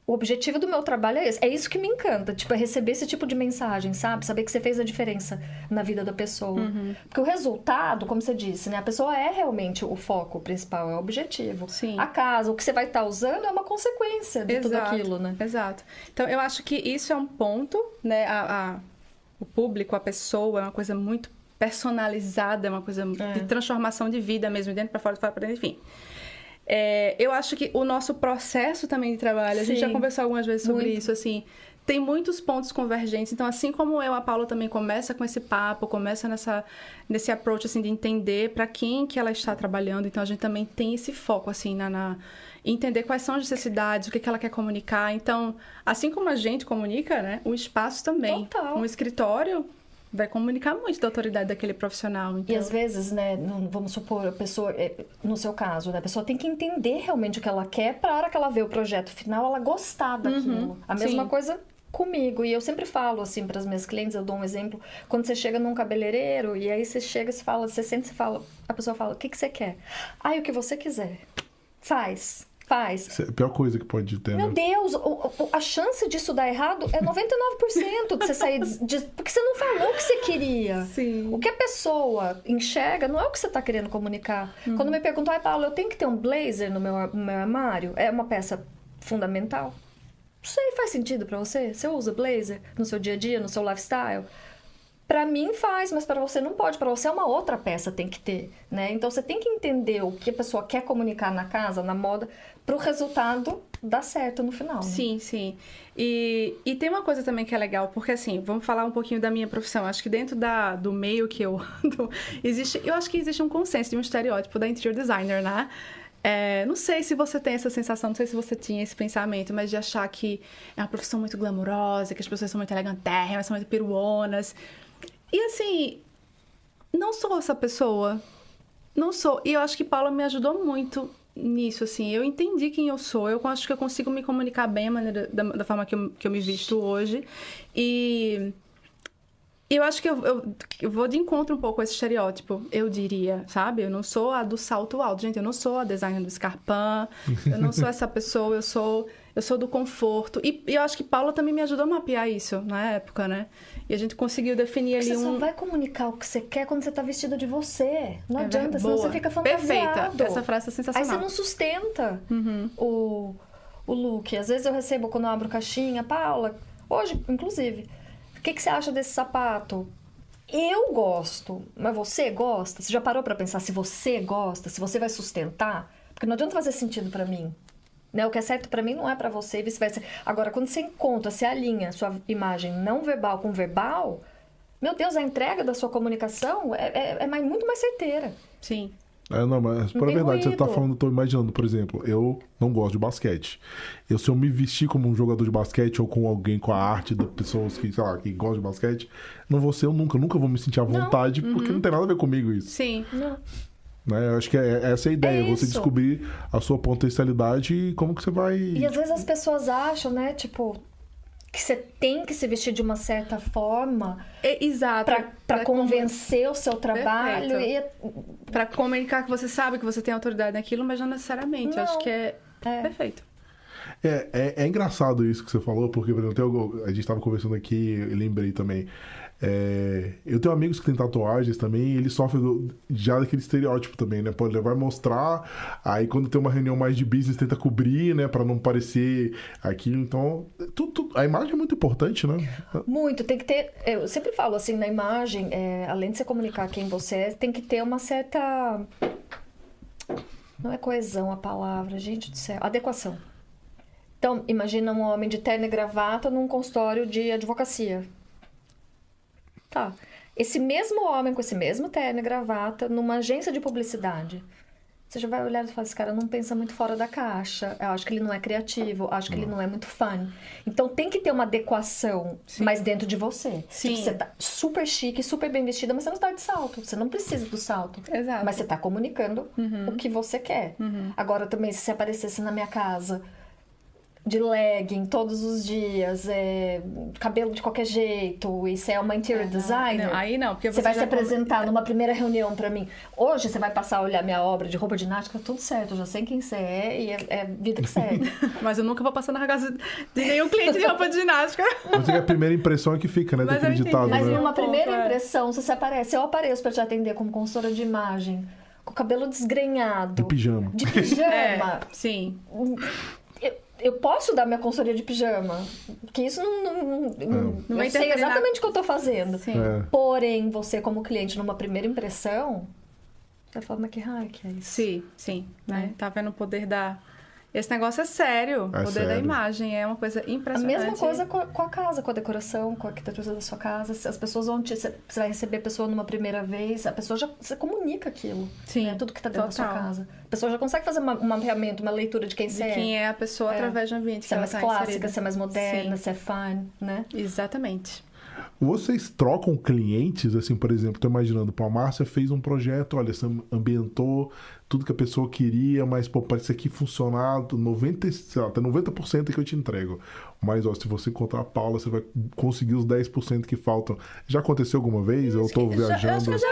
o objetivo do meu trabalho é esse. É isso que me encanta. Tipo, é receber esse tipo de mensagem, sabe? Saber que você fez a diferença na vida da pessoa. Porque o resultado, como você disse, né? A pessoa é realmente o foco principal, é o objetivo. Sim. A casa, o que você vai estar usando é uma consequência de tudo aquilo, né? Exato. Então, eu acho que isso é um ponto, né? O público, a pessoa, é uma coisa muito personalizada, é uma coisa de transformação de vida mesmo, de dentro para fora, de fora para dentro, enfim. Eu acho que o nosso processo também de trabalho, a gente já conversou algumas vezes sobre isso, assim, tem muitos pontos convergentes. Então, assim como a Paula também começa com esse papo, começa nesse approach, assim, de entender para quem que ela está trabalhando. Então, a gente também tem esse foco, assim, entender quais são as necessidades, o que ela quer comunicar. Então, assim como a gente comunica, né, o espaço também. Total. Um escritório vai comunicar muito da autoridade daquele profissional. Então... E às vezes, né, vamos supor, a pessoa, no seu caso, né, a pessoa tem que entender realmente o que ela quer para a hora que ela vê o projeto final, ela gostar daquilo. A mesma coisa comigo. E eu sempre falo, assim, para as minhas clientes, eu dou um exemplo, quando você chega num cabeleireiro e aí você chega, você sente, a pessoa fala, o que você quer? O que você quiser. Faz. Isso é a pior coisa que pode ter, Meu né? Deus, a chance disso dar errado é 99% de você sair... porque você não falou o que você queria. Sim. O que a pessoa enxerga não é o que você está querendo comunicar. Quando me perguntam, Paula, eu tenho que ter um blazer no meu armário? É uma peça fundamental? Não sei, faz sentido pra você? Você usa blazer no seu dia a dia, no seu lifestyle? Pra mim faz, mas pra você não pode. Pra você é uma outra peça, tem que ter, né? Então você tem que entender o que a pessoa quer comunicar na casa, na moda, pro resultado dar certo no final. Né? Sim, sim. E tem uma coisa também que é legal, porque assim, vamos falar um pouquinho da minha profissão. Acho que dentro do meio que eu ando, eu acho que existe um consenso de um estereótipo da interior designer, né? Não sei se você tem essa sensação, não sei se você tinha esse pensamento, mas de achar que é uma profissão muito glamourosa, que as pessoas são muito elegantérrimas, são muito peruonas. E assim, não sou essa pessoa. Não sou. E eu acho que Paula me ajudou muito nisso, assim. Eu entendi quem eu sou. Eu acho que eu consigo me comunicar bem da forma que eu me visto hoje. E eu acho que eu vou de encontro um pouco a esse estereótipo, eu diria, sabe? Eu não sou a do salto alto. Gente, eu não sou a designer do escarpão. Eu não sou essa pessoa. Eu sou do conforto. E eu acho que Paula também me ajudou a mapear isso na época, né? E a gente conseguiu definir ali Você só vai comunicar o que você quer quando você tá vestida de você. Não adianta, senão boa. você fica fantasiado. Perfeita. Essa frase é sensacional. Aí você não sustenta o look. Às vezes eu recebo, quando eu abro caixinha, Paula, hoje, inclusive, o que você acha desse sapato? Eu gosto, mas você gosta? Você já parou pra pensar se você gosta, se você vai sustentar? Porque não adianta fazer sentido pra mim. Né? O que é certo pra mim não é pra você e vice-versa. Agora, quando você encontra, você alinha sua imagem não verbal com verbal, meu Deus, a entrega da sua comunicação é muito mais certeira. Sim. Não, mas por tem verdade, você tá ruído. falando, eu tô imaginando, por exemplo, eu não gosto de basquete. Se eu me vestir como um jogador de basquete ou com alguém com a arte das pessoas que, sei lá, que gostam de basquete, não vou ser eu nunca vou me sentir à vontade, porque não tem nada a ver comigo isso. Sim. Não. Né? Eu acho que essa é a ideia, você isso. descobrir a sua potencialidade e como que você vai... E às vezes as pessoas acham, né, tipo, que você tem que se vestir de uma certa forma Exato. pra convencer o seu trabalho. Perfeito. Pra comunicar que você sabe que você tem autoridade naquilo, mas não necessariamente. Não. Acho que é perfeito. É engraçado isso que você falou, porque, por exemplo, a gente estava conversando aqui, eu lembrei também. Eu tenho amigos que têm tatuagens também, e eles sofrem já daquele estereótipo também, né? Pô, ele vai mostrar, aí quando tem uma reunião mais de business, tenta cobrir, né? Pra não parecer aquilo. Então, a imagem é muito importante, né? Muito, tem que ter. Eu sempre falo assim, na imagem, além de você comunicar quem você é, tem que ter uma certa. Não é coesão a palavra, gente do céu. Adequação. Então, imagina um homem de terno e gravata num consultório de advocacia. Tá. Esse mesmo homem com esse mesmo terno e gravata numa agência de publicidade. Você já vai olhar e falar, esse cara não pensa muito fora da caixa. Eu acho que ele não é criativo, eu acho que ele não é muito fun. Então tem que ter uma adequação mais dentro de você. Sim. Tipo, você tá super chique, super bem vestida, mas você não tá de salto. Você não precisa do salto. Exato. Mas você tá comunicando o que você quer. Agora também, se você aparecesse na minha casa de legging todos os dias, cabelo de qualquer jeito, e você é uma interior designer, Aí não, porque você vai já se apresentar numa primeira reunião pra mim. Hoje você vai passar a olhar minha obra de roupa de ginástica, tudo certo, eu já sei quem você é e é vida que segue. Mas eu nunca vou passar na casa de nenhum cliente de roupa de ginástica. Mas a primeira impressão é que fica, né? Mas Daquele eu entendi. ditado, Mas né? numa ponto, primeira impressão, se você aparece, eu apareço pra te atender como consultora de imagem, com o cabelo desgrenhado. De pijama. De pijama. Sim. Eu posso dar minha consultoria de pijama, porque isso não vai eu sei interferir na- exatamente o que eu tô fazendo. Sim. Porém, você como cliente, numa primeira impressão, você fala, mas que raio que é isso? Sim. Né? Tá vendo o poder da... Esse negócio é sério. O É poder da sério. imagem é uma coisa A impressionante. mesma coisa com a casa, com a decoração, com a arquitetura da sua casa. Se as pessoas vão você vai receber a pessoa numa primeira vez, a pessoa já você comunica aquilo. Sim, Né? Tudo que tá dentro da sua total. casa. A pessoa já consegue fazer um mapeamento, uma leitura de quem De você quem é a pessoa através do ambiente Se que é ela mais tá clássica, inserida. se é mais moderna, Sim. se é fun, né? Exatamente. Vocês trocam clientes, assim, por exemplo, tô imaginando, pô, a Márcia fez um projeto, olha, você ambientou tudo que a pessoa queria, mas, pô, parece que funcionar 90% que eu te entrego. Mas, ó, se você encontrar a Paula, você vai conseguir os 10% que faltam. Já aconteceu alguma vez? Eu tô Eu acho viajando. que já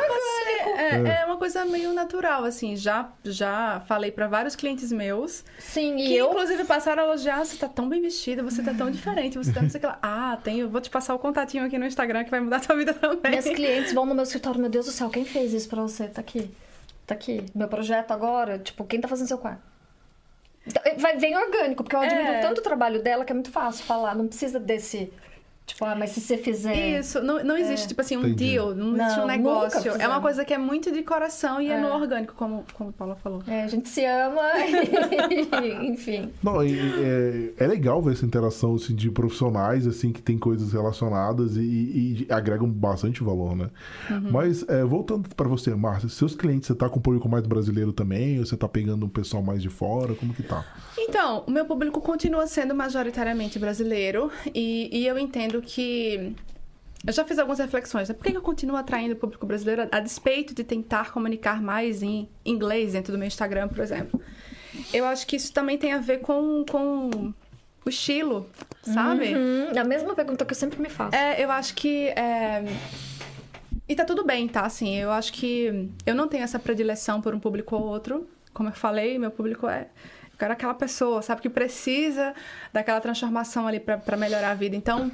é uma coisa meio natural, assim. Já falei pra vários clientes meus Sim, que, inclusive, passaram a elogiar. Você tá tão bem vestida, você tá tão diferente, você tá não sei o que lá. Eu vou te passar o contatinho aqui no Instagram que vai mudar a sua vida também. Minhas clientes vão no meu escritório, meu Deus do céu, quem fez isso pra você? Tá aqui. Tá aqui. Meu projeto agora, tipo, quem tá fazendo seu quarto? Vem orgânico, porque eu admiro tanto o trabalho dela que é muito fácil falar. Não precisa desse, tipo, mas se você fizer... Isso, não existe, tipo assim, um Entendi. deal, não existe Não, um nunca negócio. É uma fizemos. coisa que é muito de coração e é no orgânico, como a Paula falou. A gente se ama, enfim. Não, é legal ver essa interação assim, de profissionais assim que tem coisas relacionadas e agregam bastante valor, né? Mas voltando para você, Márcia, seus clientes, você tá com um público mais brasileiro também? Ou você tá pegando um pessoal mais de fora? Como que tá? Então, o meu público continua sendo majoritariamente brasileiro e eu entendo que... Eu já fiz algumas reflexões, né? Por que eu continuo atraindo o público brasileiro a despeito de tentar comunicar mais em inglês dentro do meu Instagram, por exemplo? Eu acho que isso também tem a ver com o estilo, sabe? A mesma pergunta que eu sempre me faço. Eu acho que... E tá tudo bem, tá? Assim, eu acho que eu não tenho essa predileção por um público ou outro. Como eu falei, meu público eu quero aquela pessoa, sabe? Que precisa daquela transformação ali pra melhorar a vida. Então,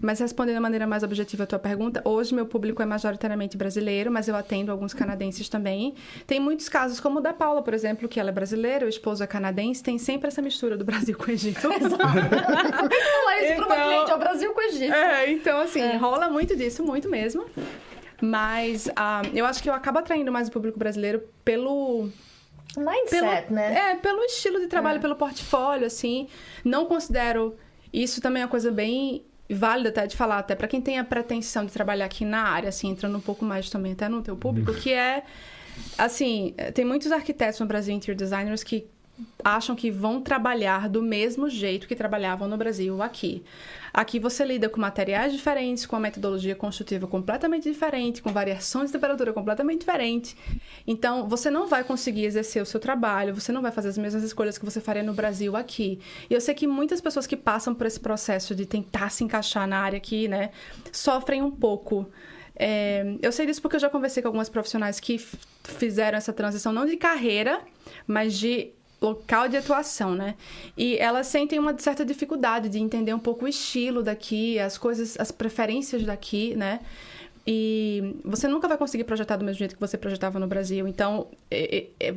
mas respondendo de maneira mais objetiva a tua pergunta, hoje meu público é majoritariamente brasileiro, mas eu atendo alguns canadenses também. Tem muitos casos, como o da Paula, por exemplo, que ela é brasileira, o esposo é canadense, tem sempre essa mistura do Brasil com o Egito. Falar isso pra uma Então- cliente, é o Brasil com o Egito. Então, assim, rola muito disso, muito mesmo. Mas eu acho que eu acabo atraindo mais o público brasileiro pelo Mindset, né? pelo estilo de trabalho, pelo portfólio, assim. Não considero isso também uma coisa bem válida até de falar, até pra quem tem a pretensão de trabalhar aqui na área, assim, entrando um pouco mais também até no teu público, que é Assim, tem muitos arquitetos no Brasil, interior designers, que acham que vão trabalhar do mesmo jeito que trabalhavam no Brasil aqui. Aqui você lida com materiais diferentes, com uma metodologia construtiva completamente diferente, com variações de temperatura completamente diferente. Então, você não vai conseguir exercer o seu trabalho, você não vai fazer as mesmas escolhas que você faria no Brasil aqui. E eu sei que muitas pessoas que passam por esse processo de tentar se encaixar na área aqui, né, sofrem um pouco. Eu sei disso porque eu já conversei com algumas profissionais que fizeram essa transição, não de carreira, mas de local de atuação, né? E elas sentem uma certa dificuldade de entender um pouco o estilo daqui, as coisas, as preferências daqui, né? E você nunca vai conseguir projetar do mesmo jeito que você projetava no Brasil. Então,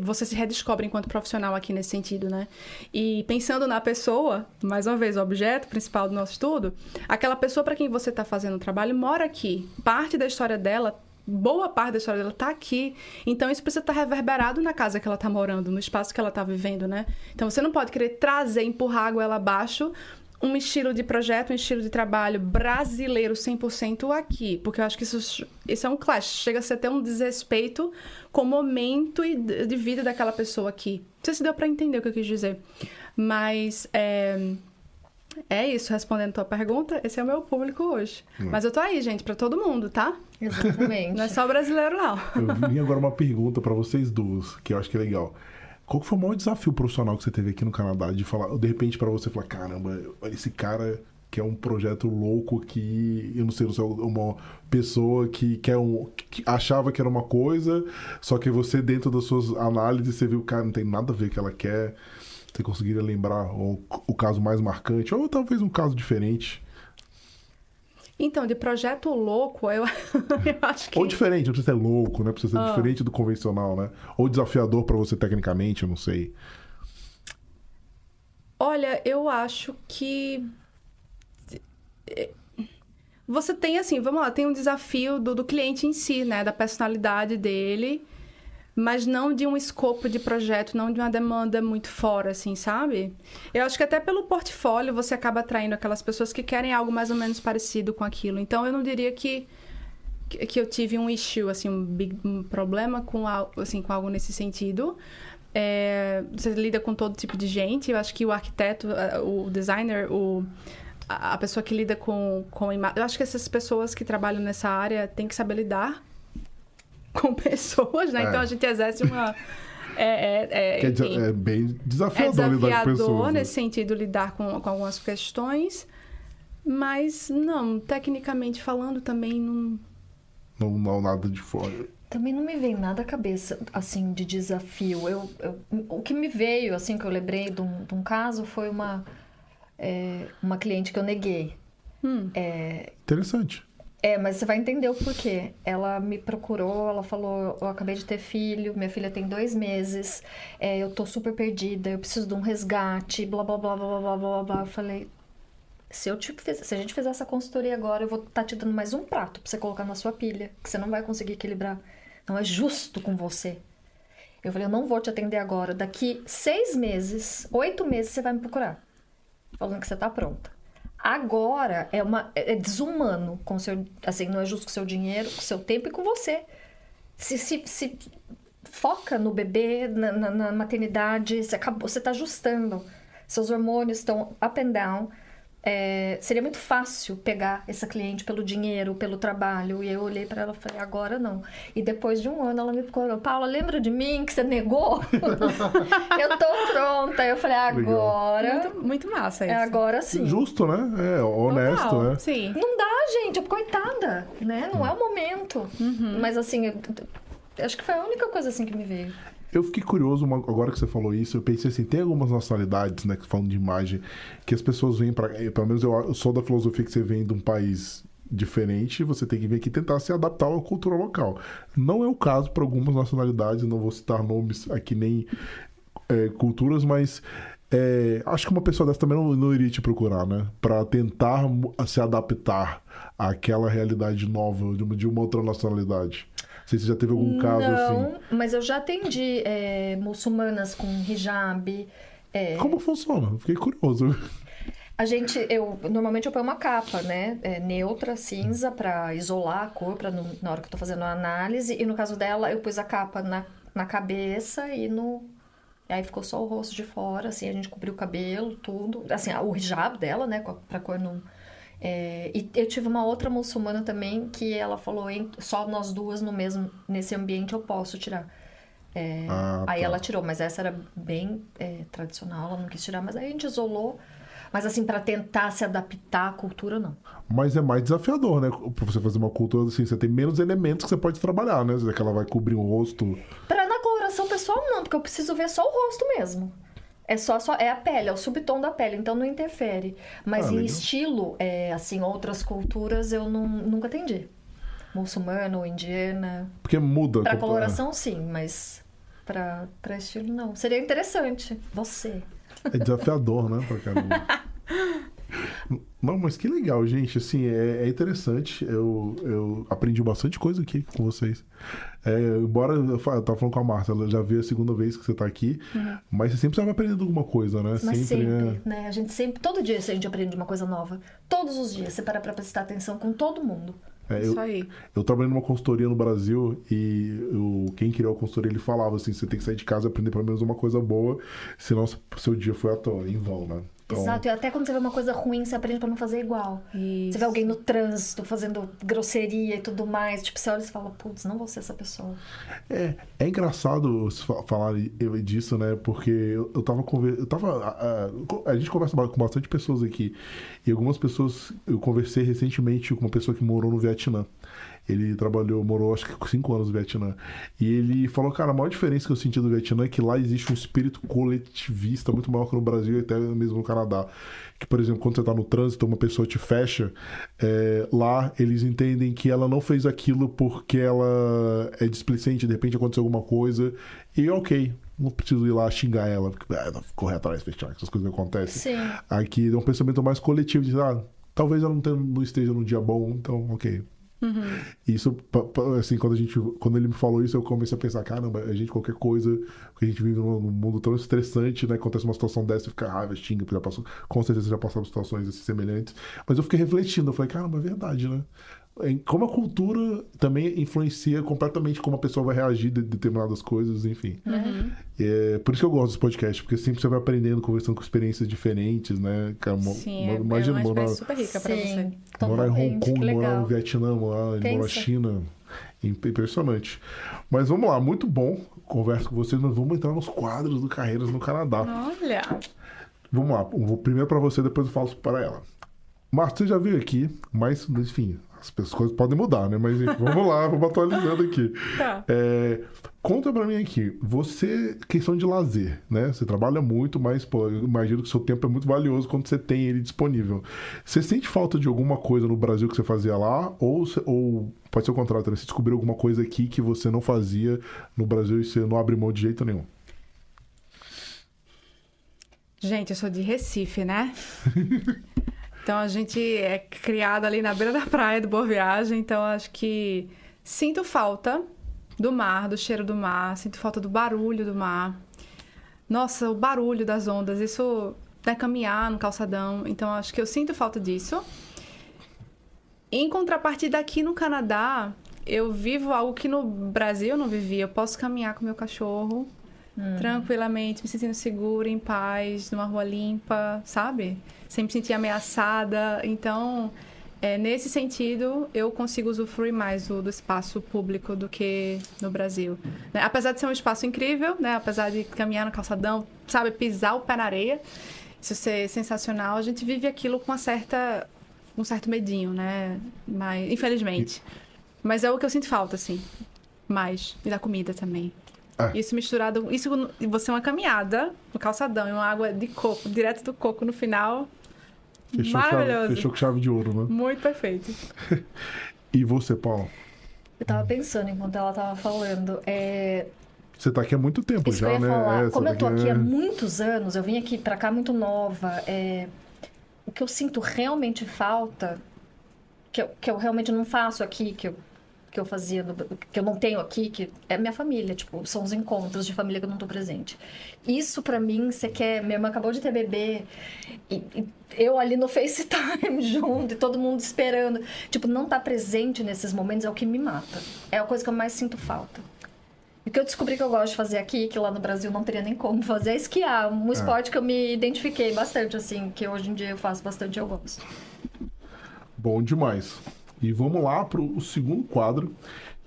você se redescobre enquanto profissional aqui nesse sentido, né? E pensando na pessoa, mais uma vez, o objeto principal do nosso estudo, aquela pessoa para quem você está fazendo o trabalho mora aqui. Parte da história dela, boa parte da história dela tá aqui. Então, isso precisa estar reverberado na casa que ela tá morando, no espaço que ela tá vivendo, né? Então, você não pode querer trazer, empurrar a goela abaixo um estilo de projeto, um estilo de trabalho brasileiro 100% aqui. Porque eu acho que isso é um clash. Chega a ser até um desrespeito com o momento de vida daquela pessoa aqui. Não sei se deu pra entender o que eu quis dizer. Mas, é isso, respondendo a tua pergunta, esse é o meu público hoje. Mas eu tô aí, gente, pra todo mundo, tá? Exatamente. Não é só brasileiro, não. Eu vim agora uma pergunta pra vocês duas, que eu acho que é legal. Qual que foi o maior desafio profissional que você teve aqui no Canadá? De falar, de repente, pra você falar, caramba, esse cara que é um projeto louco que, eu não sei, uma pessoa que achava que era uma coisa, só que você, dentro das suas análises, você viu, cara, não tem nada a ver com o que ela quer. Você conseguiria lembrar o caso mais marcante, ou talvez um caso diferente? Então, de projeto louco, eu acho que... Ou diferente, não precisa ser louco, né? Precisa ser diferente do convencional, né? Ou desafiador pra você tecnicamente, eu não sei. Olha, eu acho que... Você tem, assim, vamos lá, tem um desafio do cliente em si, né? Da personalidade dele, mas não de um escopo de projeto, não de uma demanda muito fora, assim, sabe? Eu acho que até pelo portfólio você acaba atraindo aquelas pessoas que querem algo mais ou menos parecido com aquilo. Então, eu não diria que eu tive um issue, assim, um problema com algo nesse sentido. Você lida com todo tipo de gente. Eu acho que o arquiteto, o designer, a pessoa que lida com imagem... Eu acho que essas pessoas que trabalham nessa área têm que saber lidar com pessoas, né? Então, a gente exerce uma... É bem desafiador lidar com pessoas. É nesse sentido, lidar com algumas questões, mas não, tecnicamente falando, também não... Não nada de fora. Também não me vem nada à cabeça, assim, de desafio. O que me veio, assim, que eu lembrei de um caso, foi uma cliente que eu neguei. Interessante. Mas você vai entender o porquê. Ela me procurou, ela falou, eu acabei de ter filho, minha filha tem 2 meses, eu tô super perdida, eu preciso de um resgate, blá, blá, blá, blá, blá, blá, blá. Eu falei, se a gente fizer essa consultoria agora, eu vou estar te dando mais um prato pra você colocar na sua pilha, que você não vai conseguir equilibrar. Não é justo com você. Eu falei, eu não vou te atender agora. Daqui 6 meses, 8 meses, você vai me procurar, falando que você tá pronta. Agora é desumano com o seu, assim, não é justo com o seu dinheiro, com o seu tempo e com você. Se foca no bebê, na maternidade, você tá ajustando. Seus hormônios estão up and down. Seria muito fácil pegar essa cliente pelo dinheiro, pelo trabalho. E eu olhei pra ela e falei, agora não. E depois de 1 ano ela me procurou, Paula, lembra de mim que você negou? Eu tô pronta. Eu falei, agora... Muito, muito massa isso. Agora sim. Justo, né? Honesto, Total, né? Sim. Não dá, gente. Coitada, né? Não é o momento. Mas assim, eu acho que foi a única coisa assim que me veio. Eu fiquei curioso, agora que você falou isso, eu pensei assim, tem algumas nacionalidades, né, que falam de imagem, que as pessoas vêm pra... Pelo menos eu sou da filosofia que você vem de um país diferente, você tem que vir aqui tentar se adaptar à cultura local. Não é o caso para algumas nacionalidades, não vou citar nomes aqui nem culturas, mas acho que uma pessoa dessa também não iria te procurar, né? Para tentar se adaptar àquela realidade nova de uma outra nacionalidade. Não sei se já teve algum caso assim. Não, mas eu já atendi muçulmanas com hijab. Como funciona? Fiquei curioso. Normalmente eu ponho uma capa, né? Neutra, cinza, pra isolar a cor, na hora que eu tô fazendo a análise. E no caso dela, eu pus a capa na cabeça e aí ficou só o rosto de fora, assim, a gente cobriu o cabelo, tudo. Assim, o hijab dela, né? Pra cor não... e eu tive uma outra muçulmana também que ela falou, só nós duas nesse ambiente eu posso tirar. Aí tá. ela tirou, mas essa era bem tradicional, ela não quis tirar, mas aí a gente isolou. Mas assim, pra tentar se adaptar à cultura, não. Mas é mais desafiador, né? Pra você fazer uma cultura assim, você tem menos elementos que você pode trabalhar, né? Que ela vai cobrir o rosto. Na coloração pessoal, não, porque eu preciso ver só o rosto mesmo. É a pele, é o subtom da pele, então não interfere. Mas em legal. estilo, assim, outras culturas eu nunca atendi. Muçulmana ou indiana. Porque muda. Pra coloração, sim, mas pra estilo, não. Seria interessante. Você. É desafiador, né? Pra caramba. Não, mas que legal, gente. Assim, é interessante. Eu aprendi bastante coisa aqui com vocês. Embora eu tava falando com a Márcia, ela já veio a segunda vez que você tá aqui, mas você sempre estava aprendendo alguma coisa, né? Mas sempre, né? A gente sempre, todo dia a gente aprende uma coisa nova. Todos os dias, você para pra prestar atenção com todo mundo. Isso aí. Eu trabalhei numa consultoria no Brasil e quem criou a consultoria, ele falava assim, você tem que sair de casa e aprender pelo menos uma coisa boa, senão seu dia foi à toa, em vão, né? Então... Exato, e até quando você vê uma coisa ruim, você aprende pra não fazer igual. Isso. Você vê alguém no trânsito fazendo grosseria e tudo mais, tipo, você olha e fala, putz, não vou ser essa pessoa. É engraçado falar disso, né? Porque eu tava a gente conversa com bastante pessoas aqui. E algumas pessoas... Eu conversei recentemente com uma pessoa que morou no Vietnã. Ele morou acho que 5 anos no Vietnã. E ele falou, cara, a maior diferença que eu senti do Vietnã é que lá existe um espírito coletivista muito maior que no Brasil e até mesmo no Canadá. Que, por exemplo, quando você tá no trânsito, uma pessoa te fecha, lá eles entendem que ela não fez aquilo porque ela é displicente, de repente aconteceu alguma coisa, e ok, não preciso ir lá xingar ela, porque correr atrás, fechar, essas coisas acontecem. Sim. Aqui é um pensamento mais coletivo, de talvez ela não esteja num dia bom, então ok. Isso, assim, quando ele me falou isso, eu comecei a pensar, caramba, a gente, qualquer coisa, porque a gente vive num mundo tão estressante, né? Acontece uma situação dessa, fica raiva, xinga, com certeza já passaram situações assim, semelhantes. Mas eu fiquei refletindo, eu falei, caramba, é verdade, né? Como a cultura também influencia completamente como a pessoa vai reagir de determinadas coisas, enfim. Por isso que eu gosto dos podcasts, porque sempre você vai aprendendo, conversando com experiências diferentes, né? Sim, imagina é uma morar, experiência super rica pra você. morar em Hong Kong, morar no legal. Vietnã, morar na China. Impressionante. Mas vamos lá, muito bom conversa com vocês, mas vamos entrar nos quadros do Carreiras no Canadá. Olha! Vamos lá, eu vou primeiro para você, depois eu falo para ela. Márcio, você já veio aqui, mas enfim, as coisas podem mudar, né? Mas enfim, vamos lá, vamos atualizando aqui. Tá. Conta pra mim aqui, questão de lazer, né? Você trabalha muito, mas, pô, eu imagino que o seu tempo é muito valioso quando você tem ele disponível. Você sente falta de alguma coisa no Brasil que você fazia lá? Ou pode ser o contrário, você descobriu alguma coisa aqui que você não fazia no Brasil e você não abre mão de jeito nenhum? Gente, eu sou de Recife, né? Então a gente é criada ali na beira da praia do Boa Viagem, então acho que sinto falta do mar, do cheiro do mar, sinto falta do barulho do mar. Nossa, o barulho das ondas, isso, né, caminhar no calçadão, então acho que eu sinto falta disso. Em contrapartida, aqui no Canadá, eu vivo algo que no Brasil eu não vivia. Eu posso caminhar com meu cachorro tranquilamente, me sentindo segura, em paz, numa rua limpa, sabe? Sem me sentir ameaçada. Então, nesse sentido, eu consigo usufruir mais do espaço público do que no Brasil. Né? Apesar de ser um espaço incrível, né? Apesar de caminhar no calçadão, sabe? Pisar o pé na areia, isso ser sensacional, a gente vive aquilo com um certo medinho, né? Mas, infelizmente. Mas é o que eu sinto falta, assim. Mais. E da comida também. Isso misturado... Isso, você é uma caminhada no calçadão e uma água de coco, direto do coco no final. Maravilhoso. Fechou com chave de ouro, né? Muito perfeito. E você, Paula? Eu tava pensando enquanto ela tava falando. Você tá aqui há muito tempo Isso já, que eu ia né? falar. Como eu tô aqui há né? muitos anos, eu vim aqui pra cá muito nova. O que eu sinto realmente falta, que eu realmente não faço aqui, que eu fazia, que eu não tenho aqui, que é minha família, tipo, são os encontros de família que eu não tô presente. Isso pra mim, você quer... Minha irmã acabou de ter bebê e eu ali no FaceTime junto e todo mundo esperando. Tipo, não tá presente nesses momentos é o que me mata. É a coisa que eu mais sinto falta. E o que eu descobri que eu gosto de fazer aqui, que lá no Brasil não teria nem como fazer, é esquiar. Um esporte que eu me identifiquei bastante, assim, que hoje em dia eu faço bastante e eu gosto. Bom demais. E vamos lá pro segundo quadro,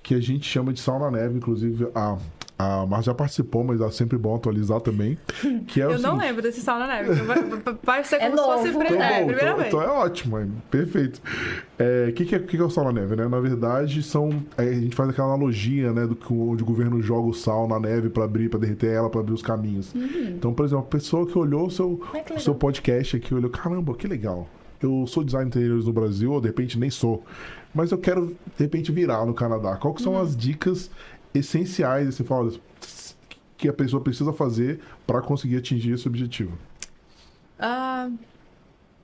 que a gente chama de Sal na Neve. Inclusive, a Mar já participou, mas é sempre bom atualizar também. Que é Eu não lembro desse Sal na Neve. Então vai ser como se fosse novo. primeira vez. Então é ótimo, é perfeito. O que é o sal na neve, né? Na verdade, a gente faz aquela analogia, né, do que onde o governo joga o sal na neve para abrir, para derreter ela, para abrir os caminhos. Então, por exemplo, a pessoa que olhou o seu podcast aqui, olhou, caramba, que legal. Eu sou designer de interiores no Brasil, ou de repente nem sou, mas eu quero, de repente, virar no Canadá. Qual que são as dicas essenciais, você fala, que a pessoa precisa fazer para conseguir atingir esse objetivo?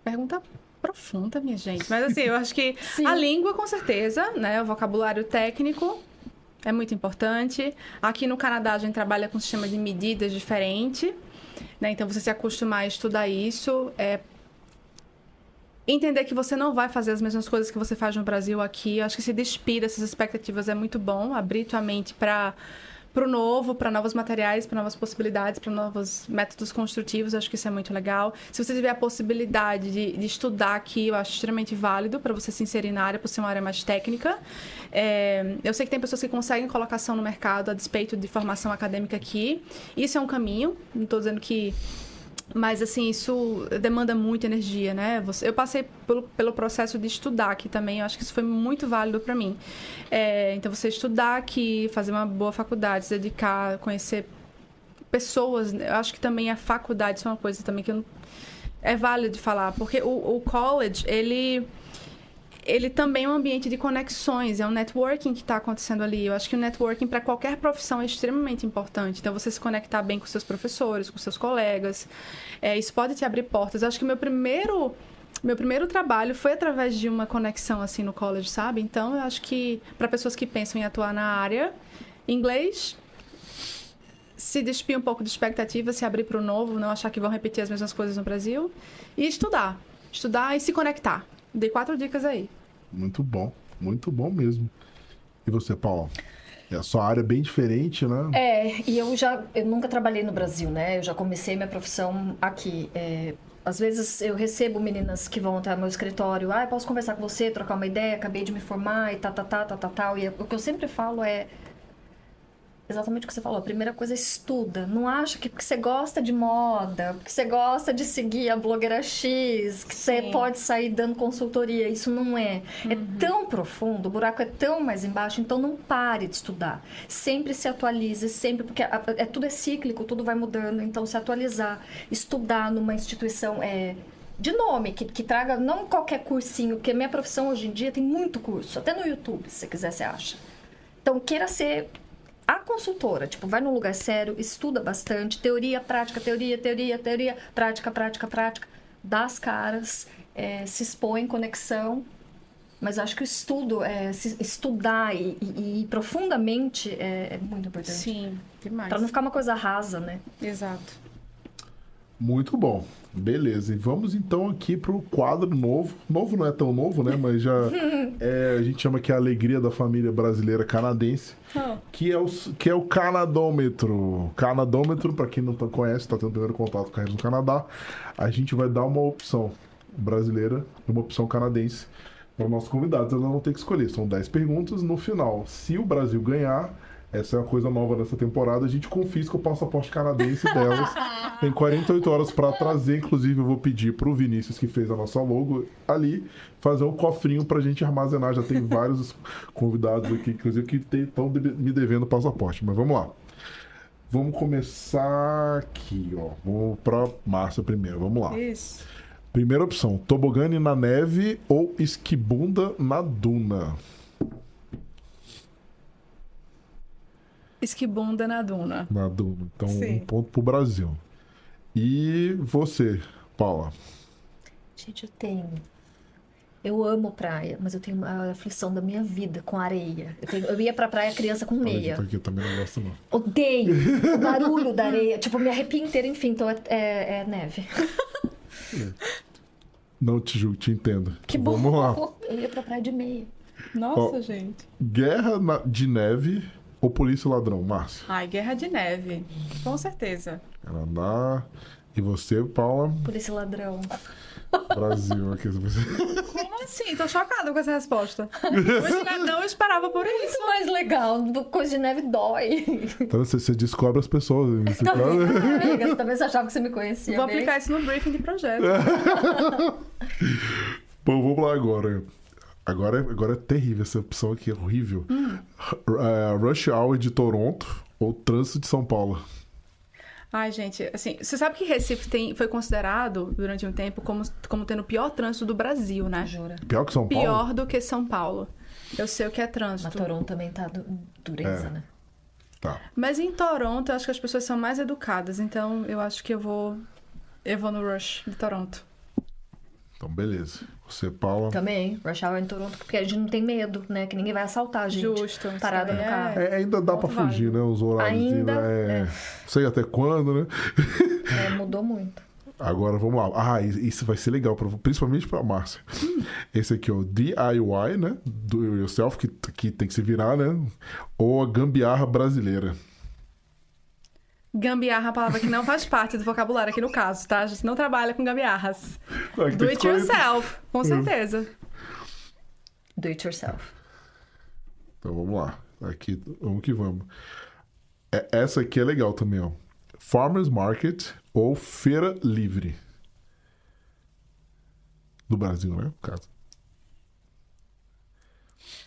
Pergunta profunda, minha gente. Mas assim, eu acho que a língua, com certeza, né? O vocabulário técnico é muito importante. Aqui no Canadá, a gente trabalha com um sistema de medidas diferente, né? Então, você se acostumar a estudar isso, entender que você não vai fazer as mesmas coisas que você faz no Brasil aqui. Eu acho que se despir dessas expectativas é muito bom. Abrir tua mente para o novo, para novos materiais, para novas possibilidades, para novos métodos construtivos. Eu acho que isso é muito legal. Se você tiver a possibilidade de estudar aqui, eu acho extremamente válido para você se inserir na área, por ser uma área mais técnica. Eu sei que tem pessoas que conseguem colocação no mercado a despeito de formação acadêmica aqui. Isso é um caminho. Não estou dizendo que... Mas, assim, isso demanda muita energia, né? Eu passei pelo processo de estudar aqui também. Eu acho que isso foi muito válido para mim. Então, você estudar aqui, fazer uma boa faculdade, se dedicar, conhecer pessoas. Eu acho que também a faculdade, isso é uma coisa também que é válido de falar. Porque o college, ele também é um ambiente de conexões, é um networking que está acontecendo ali. Eu acho que o networking para qualquer profissão é extremamente importante. Então, você se conectar bem com seus professores, com seus colegas, isso pode te abrir portas. Eu acho que meu primeiro trabalho foi através de uma conexão assim no college, sabe? Então, eu acho que para pessoas que pensam em atuar na área, inglês, se despir um pouco de expectativa, se abrir para o novo, não achar que vão repetir as mesmas coisas no Brasil, e estudar e se conectar. Dei 4 dicas aí. Muito bom mesmo. E você, Paula? A sua área é bem diferente, né? E eu nunca trabalhei no Brasil, né? Eu já comecei minha profissão aqui. Às vezes eu recebo meninas que vão até meu escritório, posso conversar com você, trocar uma ideia, acabei de me formar e tal. E o que eu sempre falo é exatamente o que você falou. A primeira coisa é estuda. Não acha que porque você gosta de moda, porque você gosta de seguir a blogueira X, que você pode sair dando consultoria. Isso não é. É tão profundo, o buraco é tão mais embaixo, então não pare de estudar. Sempre se atualize, sempre, porque tudo é cíclico, tudo vai mudando. Então, se atualizar, estudar numa instituição de nome, que traga não qualquer cursinho, porque minha profissão hoje em dia tem muito curso. Até no YouTube, se você quiser, você acha. Então, queira ser a consultora, vai num lugar sério, estuda bastante, teoria, prática, teoria, prática, dá as caras, se expõe, conexão, mas acho que o estudo, estudar e ir profundamente é muito importante. Sim, demais. Para não ficar uma coisa rasa, né? Exato. Muito bom. Beleza. E vamos então aqui para o quadro novo. Novo não é tão novo, né? Mas já a gente chama que é a alegria da família brasileira canadense, que é o Canadômetro. Canadômetro, para quem não conhece, está tendo o primeiro contato com a gente no Canadá, a gente vai dar uma opção brasileira e uma opção canadense para os nossos convidados. Eles vão ter que escolher. São 10 perguntas. No final, se o Brasil ganhar, essa é uma coisa nova nessa temporada, a gente confisca o passaporte canadense delas. Tem 48 horas para trazer. Inclusive, eu vou pedir pro Vinícius, que fez a nossa logo ali, fazer um cofrinho pra gente armazenar. Já tem vários convidados aqui, inclusive, que estão me devendo o passaporte. Mas vamos lá. Vamos começar aqui, ó. Vamos pra Márcia primeiro. Vamos lá. Isso. Primeira opção: tobogane na neve ou esquibunda na duna? Esquibunda na duna. Na duna. Então, Sim. 1 ponto pro Brasil. E você, Paula? Gente, eu amo praia, mas eu tenho a aflição da minha vida com areia. Eu ia pra praia criança com meia. Aqui, eu também não gosto, não. Odeio o barulho da areia. Me arrepio inteira, enfim. Então é neve. Não te julgo, te entendo. Que bom. Vamos lá. Eu ia pra praia de meia. Nossa, Ó. gente. Guerra de neve ou Polícia e Ladrão? Márcio. Ai, Guerra de Neve. Com certeza. Canadá. E você, Paula? Polícia ladrão. Brasil. Aqui. Como assim? Tô chocada com essa resposta. Eu não esperava por isso. Muito mais legal. Coisa de neve dói. Então você descobre as pessoas. Você Tá vendo, amiga? Talvez você achava que você me conhecia. Vou bem. aplicar isso no briefing de projeto. Bom, vamos lá agora. Agora é terrível essa opção aqui, é horrível. Rush Hour de Toronto ou Trânsito de São Paulo? Ai, gente, assim, você sabe que Recife foi considerado, durante um tempo, como tendo o pior trânsito do Brasil, né? Jura. Pior que São Paulo? Pior do que São Paulo. Eu sei o que é Mas trânsito. Toronto também tá dureza, né? Tá. Mas em Toronto, eu acho que as pessoas são mais educadas, então eu acho que eu vou no Rush de Toronto. Então, beleza. Você, Paula. Também, rush hour em Toronto, porque a gente não tem medo, né? Que ninguém vai assaltar a gente. Justo. Parada isso no aí carro. Ainda dá pra Ponto fugir, válido. né? Os horários. Ainda, Não sei até quando, né? Mudou muito. Agora, vamos lá. Isso vai ser legal, principalmente pra Márcia. Esse aqui, ó. DIY, né? Do yourself, que tem que se virar, né? Ou a gambiarra brasileira. Gambiarra é uma palavra que não faz parte do vocabulário aqui no caso, tá? A gente não trabalha com gambiarras. Ah, que Do tem it que escolher- yourself, com certeza. Do it yourself. Então, vamos lá. Aqui, vamos que vamos. Essa aqui é legal também, ó. Farmers Market ou Feira Livre. Do Brasil, né? No caso.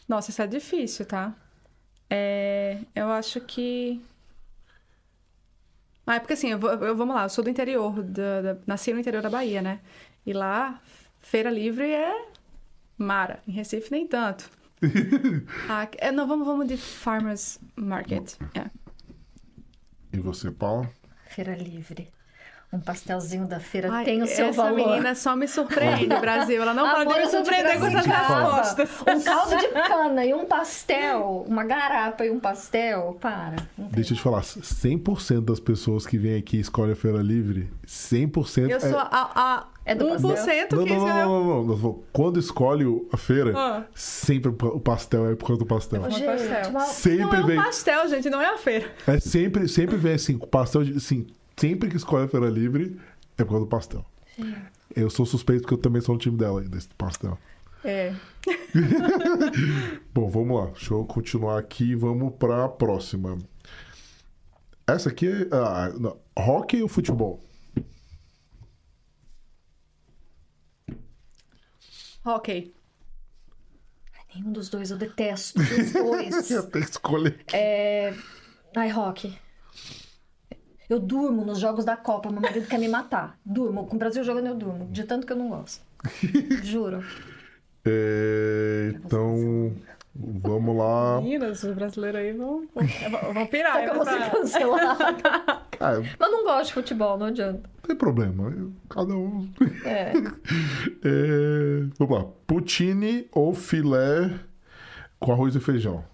Nossa, isso é difícil, tá? Eu acho que... porque assim, vamos lá, eu sou do interior, nasci no interior da Bahia, né? E lá, Feira Livre é mara. Em Recife, nem tanto. Não, vamos de Farmers Market. E você, Paula? Feira livre. Um pastelzinho da feira Ai, tem o seu essa valor. menina só me surpreende, Brasil. Ela não Amor, pode me eu sou de surpreender com essas Piracicaba. respostas. Um caldo de cana e um pastel, uma garapa e um pastel, para. Não tem. Deixa eu te falar, 100% das pessoas que vêm aqui e escolhem a Feira Livre, 100% Eu sou a É do 1% Não, que não, escolheu. não. Nós vamos- Quando escolhe a feira, Ah. sempre o pastel é por causa do pastel. Ô, Gente, pastel. uma- Sempre Não é um vem. pastel, gente, não é a feira. É sempre vem assim, o pastel de. Assim, sempre que escolhe a Feira Livre, é por causa do pastel. Eu sou suspeito porque eu também sou no time dela, desse pastel. Bom, vamos lá. Deixa eu continuar aqui e vamos pra próxima. Essa aqui é. Não, hockey ou futebol? Ok. Nenhum dos dois, eu detesto os dois. Eu tenho que escolher. Ai, Rock. Eu durmo nos jogos da Copa, meu marido quer me matar. Durmo. Com o Brasil jogando, eu durmo. De tanto que eu não gosto. Juro. Então, vamos lá. Meninas, os brasileiros aí vão pirar. Só que eu vou ser cancelada. Ah, Mas não gosto de futebol, não adianta. não tem problema. Cada um. É. Vamos lá. Poutine ou filé com arroz e feijão?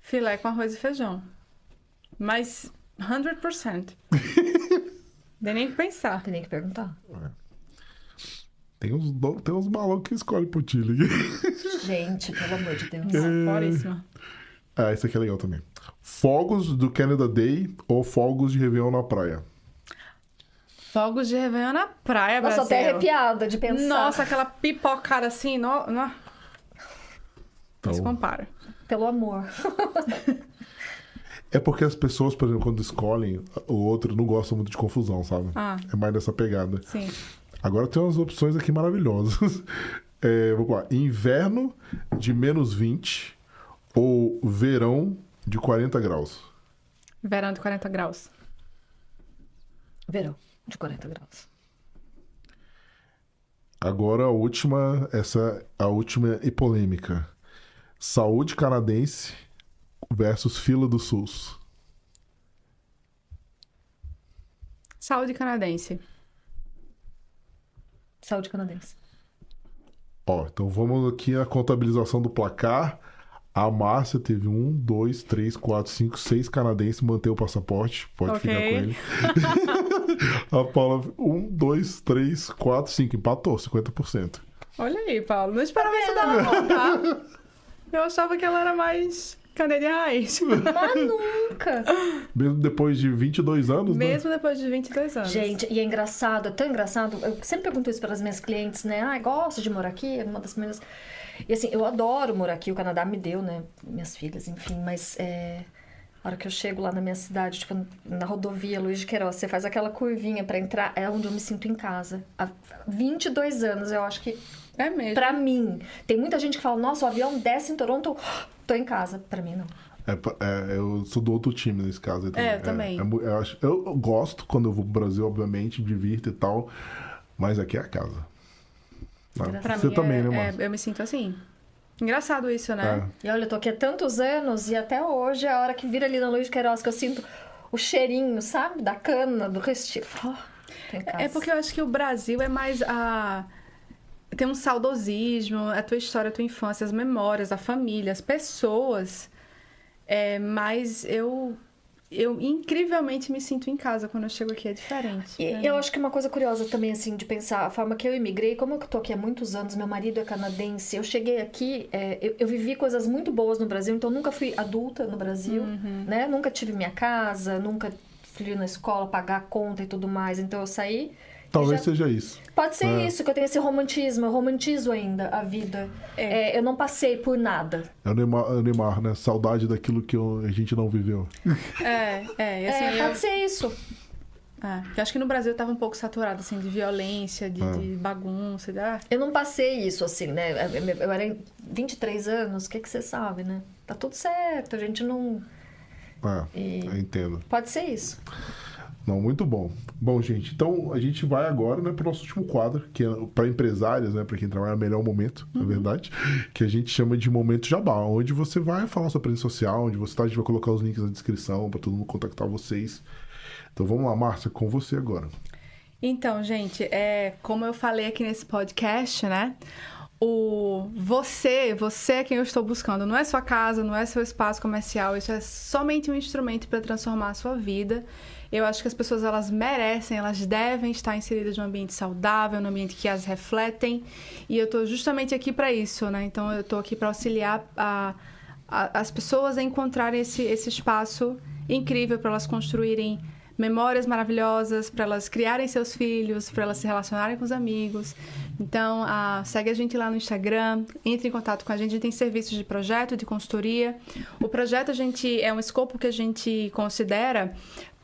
Filé com arroz e feijão. Mas 100%. Nem nem que pensar. Tem nem que perguntar. Tem uns malucos que escolhem poutine. Gente, pelo amor de Deus. Foríssima. Esse aqui é legal também. Fogos do Canada Day ou fogos de Réveillon na praia? Fogos de Réveillon na praia, Nossa, Brasil. até arrepiada de pensar. Nossa, aquela pipocada assim, não Então, se compara. Pelo amor. é porque as pessoas, por exemplo, quando escolhem o outro, não gostam muito de confusão, sabe? É mais dessa pegada. Sim. Agora tem umas opções aqui maravilhosas. Vamos lá. Inverno de -20 ou verão de 40 graus? Verão de 40 graus. Verão, de 40 graus. Agora a última e polêmica. Saúde canadense versus fila do SUS. Saúde canadense. Saúde canadense. Então vamos aqui à contabilização do placar. A Márcia teve 1, 2, 3, 4, 5, 6 canadenses, manteve o passaporte, pode Ok. ficar com ele. A Paula, 1, 2, 3, 4, 5, empatou, 50%. Olha aí, Paulo. Não esperava isso dela, não, tá? Eu achava que ela era mais caneta raiz. Mas nunca. Mesmo depois de 22 anos, né? Mesmo depois de 22 anos. Gente, e é engraçado, é tão engraçado. Eu sempre pergunto isso para as minhas clientes, né? Ah, gosto de morar aqui? É uma das primeiras. E assim, eu adoro morar aqui. O Canadá me deu, né? Minhas filhas, enfim. Mas a hora que eu chego lá na minha cidade, tipo, na rodovia Luiz de Queiroz, você faz aquela curvinha para entrar, é onde eu me sinto em casa. Há 22 anos, eu acho que. É mesmo. Pra mim. Tem muita gente que fala, nossa, o avião desce em Toronto, tô em casa. Pra mim, não. Eu sou do outro time nesse caso. Eu também. Eu gosto quando eu vou pro Brasil, obviamente, me divirto e tal, mas aqui é a casa. Pra Você mim, também, né, Márcia? eu me sinto assim. Engraçado isso, né? E olha, eu tô aqui há tantos anos e até hoje é a hora que vira ali na Luiz de Queiroz que eu sinto o cheirinho, sabe? Da cana, do restinho. Tô em casa. É porque eu acho que o Brasil é mais tem um saudosismo, a tua história, a tua infância, as memórias, a família, as pessoas. Mas eu incrivelmente me sinto em casa quando eu chego aqui, é diferente. E eu acho que uma coisa curiosa também, assim, de pensar a forma que eu imigrei, como eu tô aqui há muitos anos, meu marido é canadense, eu cheguei aqui, eu vivi coisas muito boas no Brasil, então eu nunca fui adulta no Brasil, né? Nunca tive minha casa, nunca fui na escola pagar a conta e tudo mais, então eu saí... Talvez seja isso. Pode ser isso, que eu tenho esse romantismo, eu romantizo ainda a vida. Eu não passei por nada. É o Neymar, né? Saudade daquilo que a gente não viveu. Assim, Pode ser isso. Eu acho que no Brasil eu tava um pouco saturada, assim, de violência, de bagunça. Eu não passei isso, assim, né? Eu era 23 anos, o que você sabe, né? Tá tudo certo, a gente não... Eu entendo. Pode ser isso. Não, muito bom. Bom, gente, então a gente vai agora, né, pro nosso último quadro, que é para empresários, né, para quem trabalha no melhor momento, na verdade, que a gente chama de Momento Jabá, onde você vai falar sua presença social, onde você tá, a gente vai colocar os links na descrição para todo mundo contactar vocês. Então vamos lá, Márcia, com você agora. Então, gente, como eu falei aqui nesse podcast, né? Você é quem eu estou buscando. Não é sua casa, não é seu espaço comercial. Isso é somente um instrumento para transformar a sua vida. Eu acho que as pessoas, elas merecem, elas devem estar inseridas num ambiente saudável, num ambiente que as refletem. E eu estou justamente aqui para isso, né? Então, eu estou aqui para auxiliar as pessoas a encontrarem esse espaço incrível para elas construírem memórias maravilhosas, para elas criarem seus filhos, para elas se relacionarem com os amigos. Então, segue a gente lá no Instagram, entre em contato com a gente tem serviços de projeto, de consultoria. O projeto é um escopo que a gente considera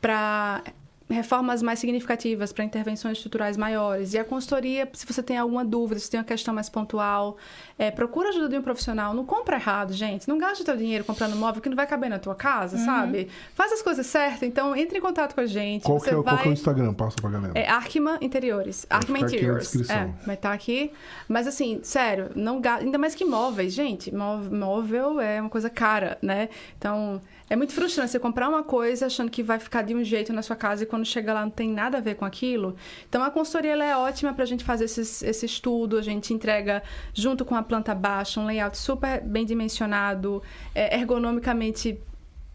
para reformas mais significativas, para intervenções estruturais maiores. E a consultoria, se você tem alguma dúvida, se tem uma questão mais pontual, procura ajuda de um profissional. Não compra errado, gente. Não gasta teu dinheiro comprando móvel que não vai caber na tua casa, sabe? Faz as coisas certas. Então, entre em contato com a gente. Qual que é o Instagram? Passa pra galera. Arkma Interiores. Arkma Interiors. Vai estar aqui. Mas, assim, sério, não gasta... Ainda mais que móveis, gente. Móvel é uma coisa cara, né? Então... É muito frustrante você comprar uma coisa achando que vai ficar de um jeito na sua casa e quando chega lá não tem nada a ver com aquilo. Então, a consultoria ela é ótima para a gente fazer esse estudo. A gente entrega, junto com a planta baixa, um layout super bem dimensionado, ergonomicamente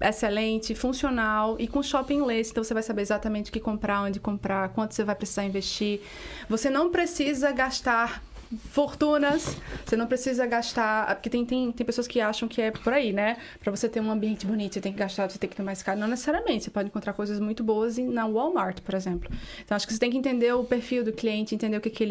excelente, funcional e com shopping list. Então, você vai saber exatamente o que comprar, onde comprar, quanto você vai precisar investir. Você não precisa gastar fortunas, você não precisa gastar, porque tem pessoas que acham que é por aí, né? Pra você ter um ambiente bonito, você tem que gastar, você tem que ter mais caro. Não necessariamente, você pode encontrar coisas muito boas na Walmart, por exemplo. Então, acho que você tem que entender o perfil do cliente, entender o que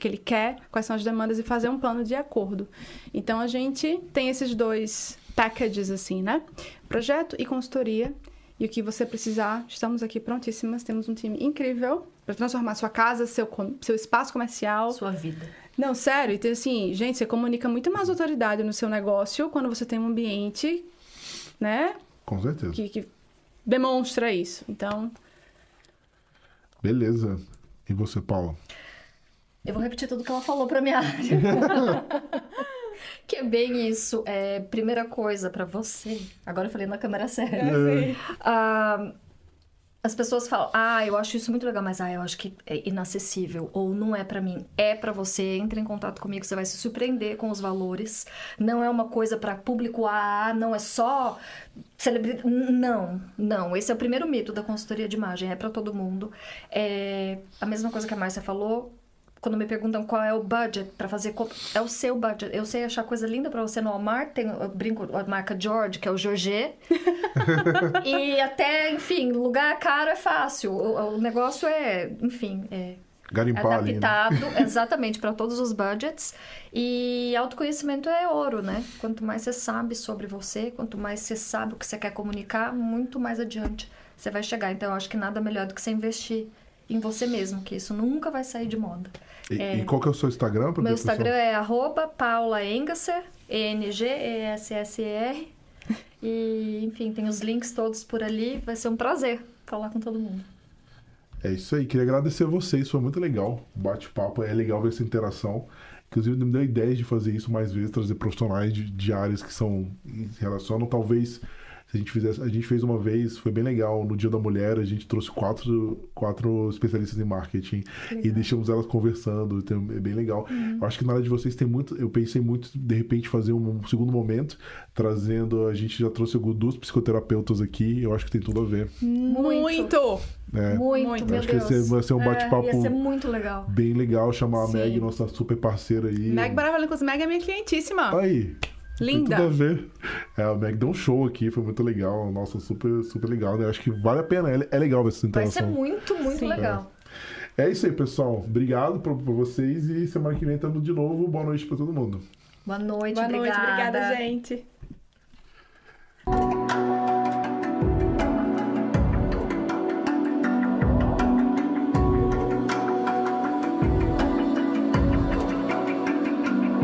ele quer, quais são as demandas e fazer um plano de acordo. Então, a gente tem esses dois packages, assim, né? Projeto e consultoria. E o que você precisar, estamos aqui prontíssimas. Temos um time incrível para transformar sua casa, seu espaço comercial. Sua vida. Não, sério. Então, assim, gente, você comunica muito mais autoridade no seu negócio quando você tem um ambiente, né? Com certeza. Que demonstra isso. Então... Beleza. E você, Paula? Eu vou repetir tudo que ela falou pra minha área. Que é bem isso. Primeira coisa pra você. Agora eu falei na câmera séria. As pessoas falam, eu acho isso muito legal, mas eu acho que é inacessível, ou não é pra mim. É pra você, entre em contato comigo, você vai se surpreender com os valores. Não é uma coisa pra público não é só celebridade. Não. Esse é o primeiro mito da consultoria de imagem, é pra todo mundo. É a mesma coisa que a Márcia falou. Quando me perguntam qual é o budget pra fazer... É o seu budget. Eu sei achar coisa linda pra você no Walmart. Eu brinco a marca George, que é o Georget. E até, enfim, lugar caro é fácil. O negócio é, enfim... Garimpar adaptado, ali, né? exatamente, para todos os budgets. E autoconhecimento é ouro, né? Quanto mais você sabe sobre você, quanto mais você sabe o que você quer comunicar, muito mais adiante você vai chegar. Então, eu acho que nada melhor do que você investir em você mesmo, que isso nunca vai sair de moda. E qual que é o seu Instagram? Meu Instagram é @paulaengesser, ENGESSER. E, enfim, tem os links todos por ali. Vai ser um prazer falar com todo mundo. É isso aí, queria agradecer a vocês, foi muito legal o bate-papo, é legal ver essa interação. Inclusive, me deu ideias de fazer isso mais vezes, trazer profissionais de áreas que se relacionam. Talvez, se a gente fizesse, a gente fez uma vez, foi bem legal, no Dia da Mulher, a gente trouxe quatro especialistas em marketing e deixamos elas conversando, então, é bem legal. Eu acho que na área de vocês tem muito, eu pensei muito, de repente, fazer um segundo momento, a gente já trouxe duas psicoterapeutas aqui, eu acho que tem tudo a ver. Muito! Muito, meu Acho que Deus. vai ser um bate-papo Ia ser muito legal. bem legal, chamar Sim. a Meg, nossa super parceira aí. Meg Baravalho, Meg é minha clientíssima. Aí, Linda. tem tudo a ver. A Meg deu um show aqui, foi muito legal. Nossa, super, super legal, né? Acho que vale a pena, é legal ver essa Vai interação. ser muito, muito legal. É isso aí, pessoal. Obrigado por vocês e semana que vem estamos de novo. Boa noite pra todo mundo. Boa noite, Boa noite, obrigada. obrigada, gente.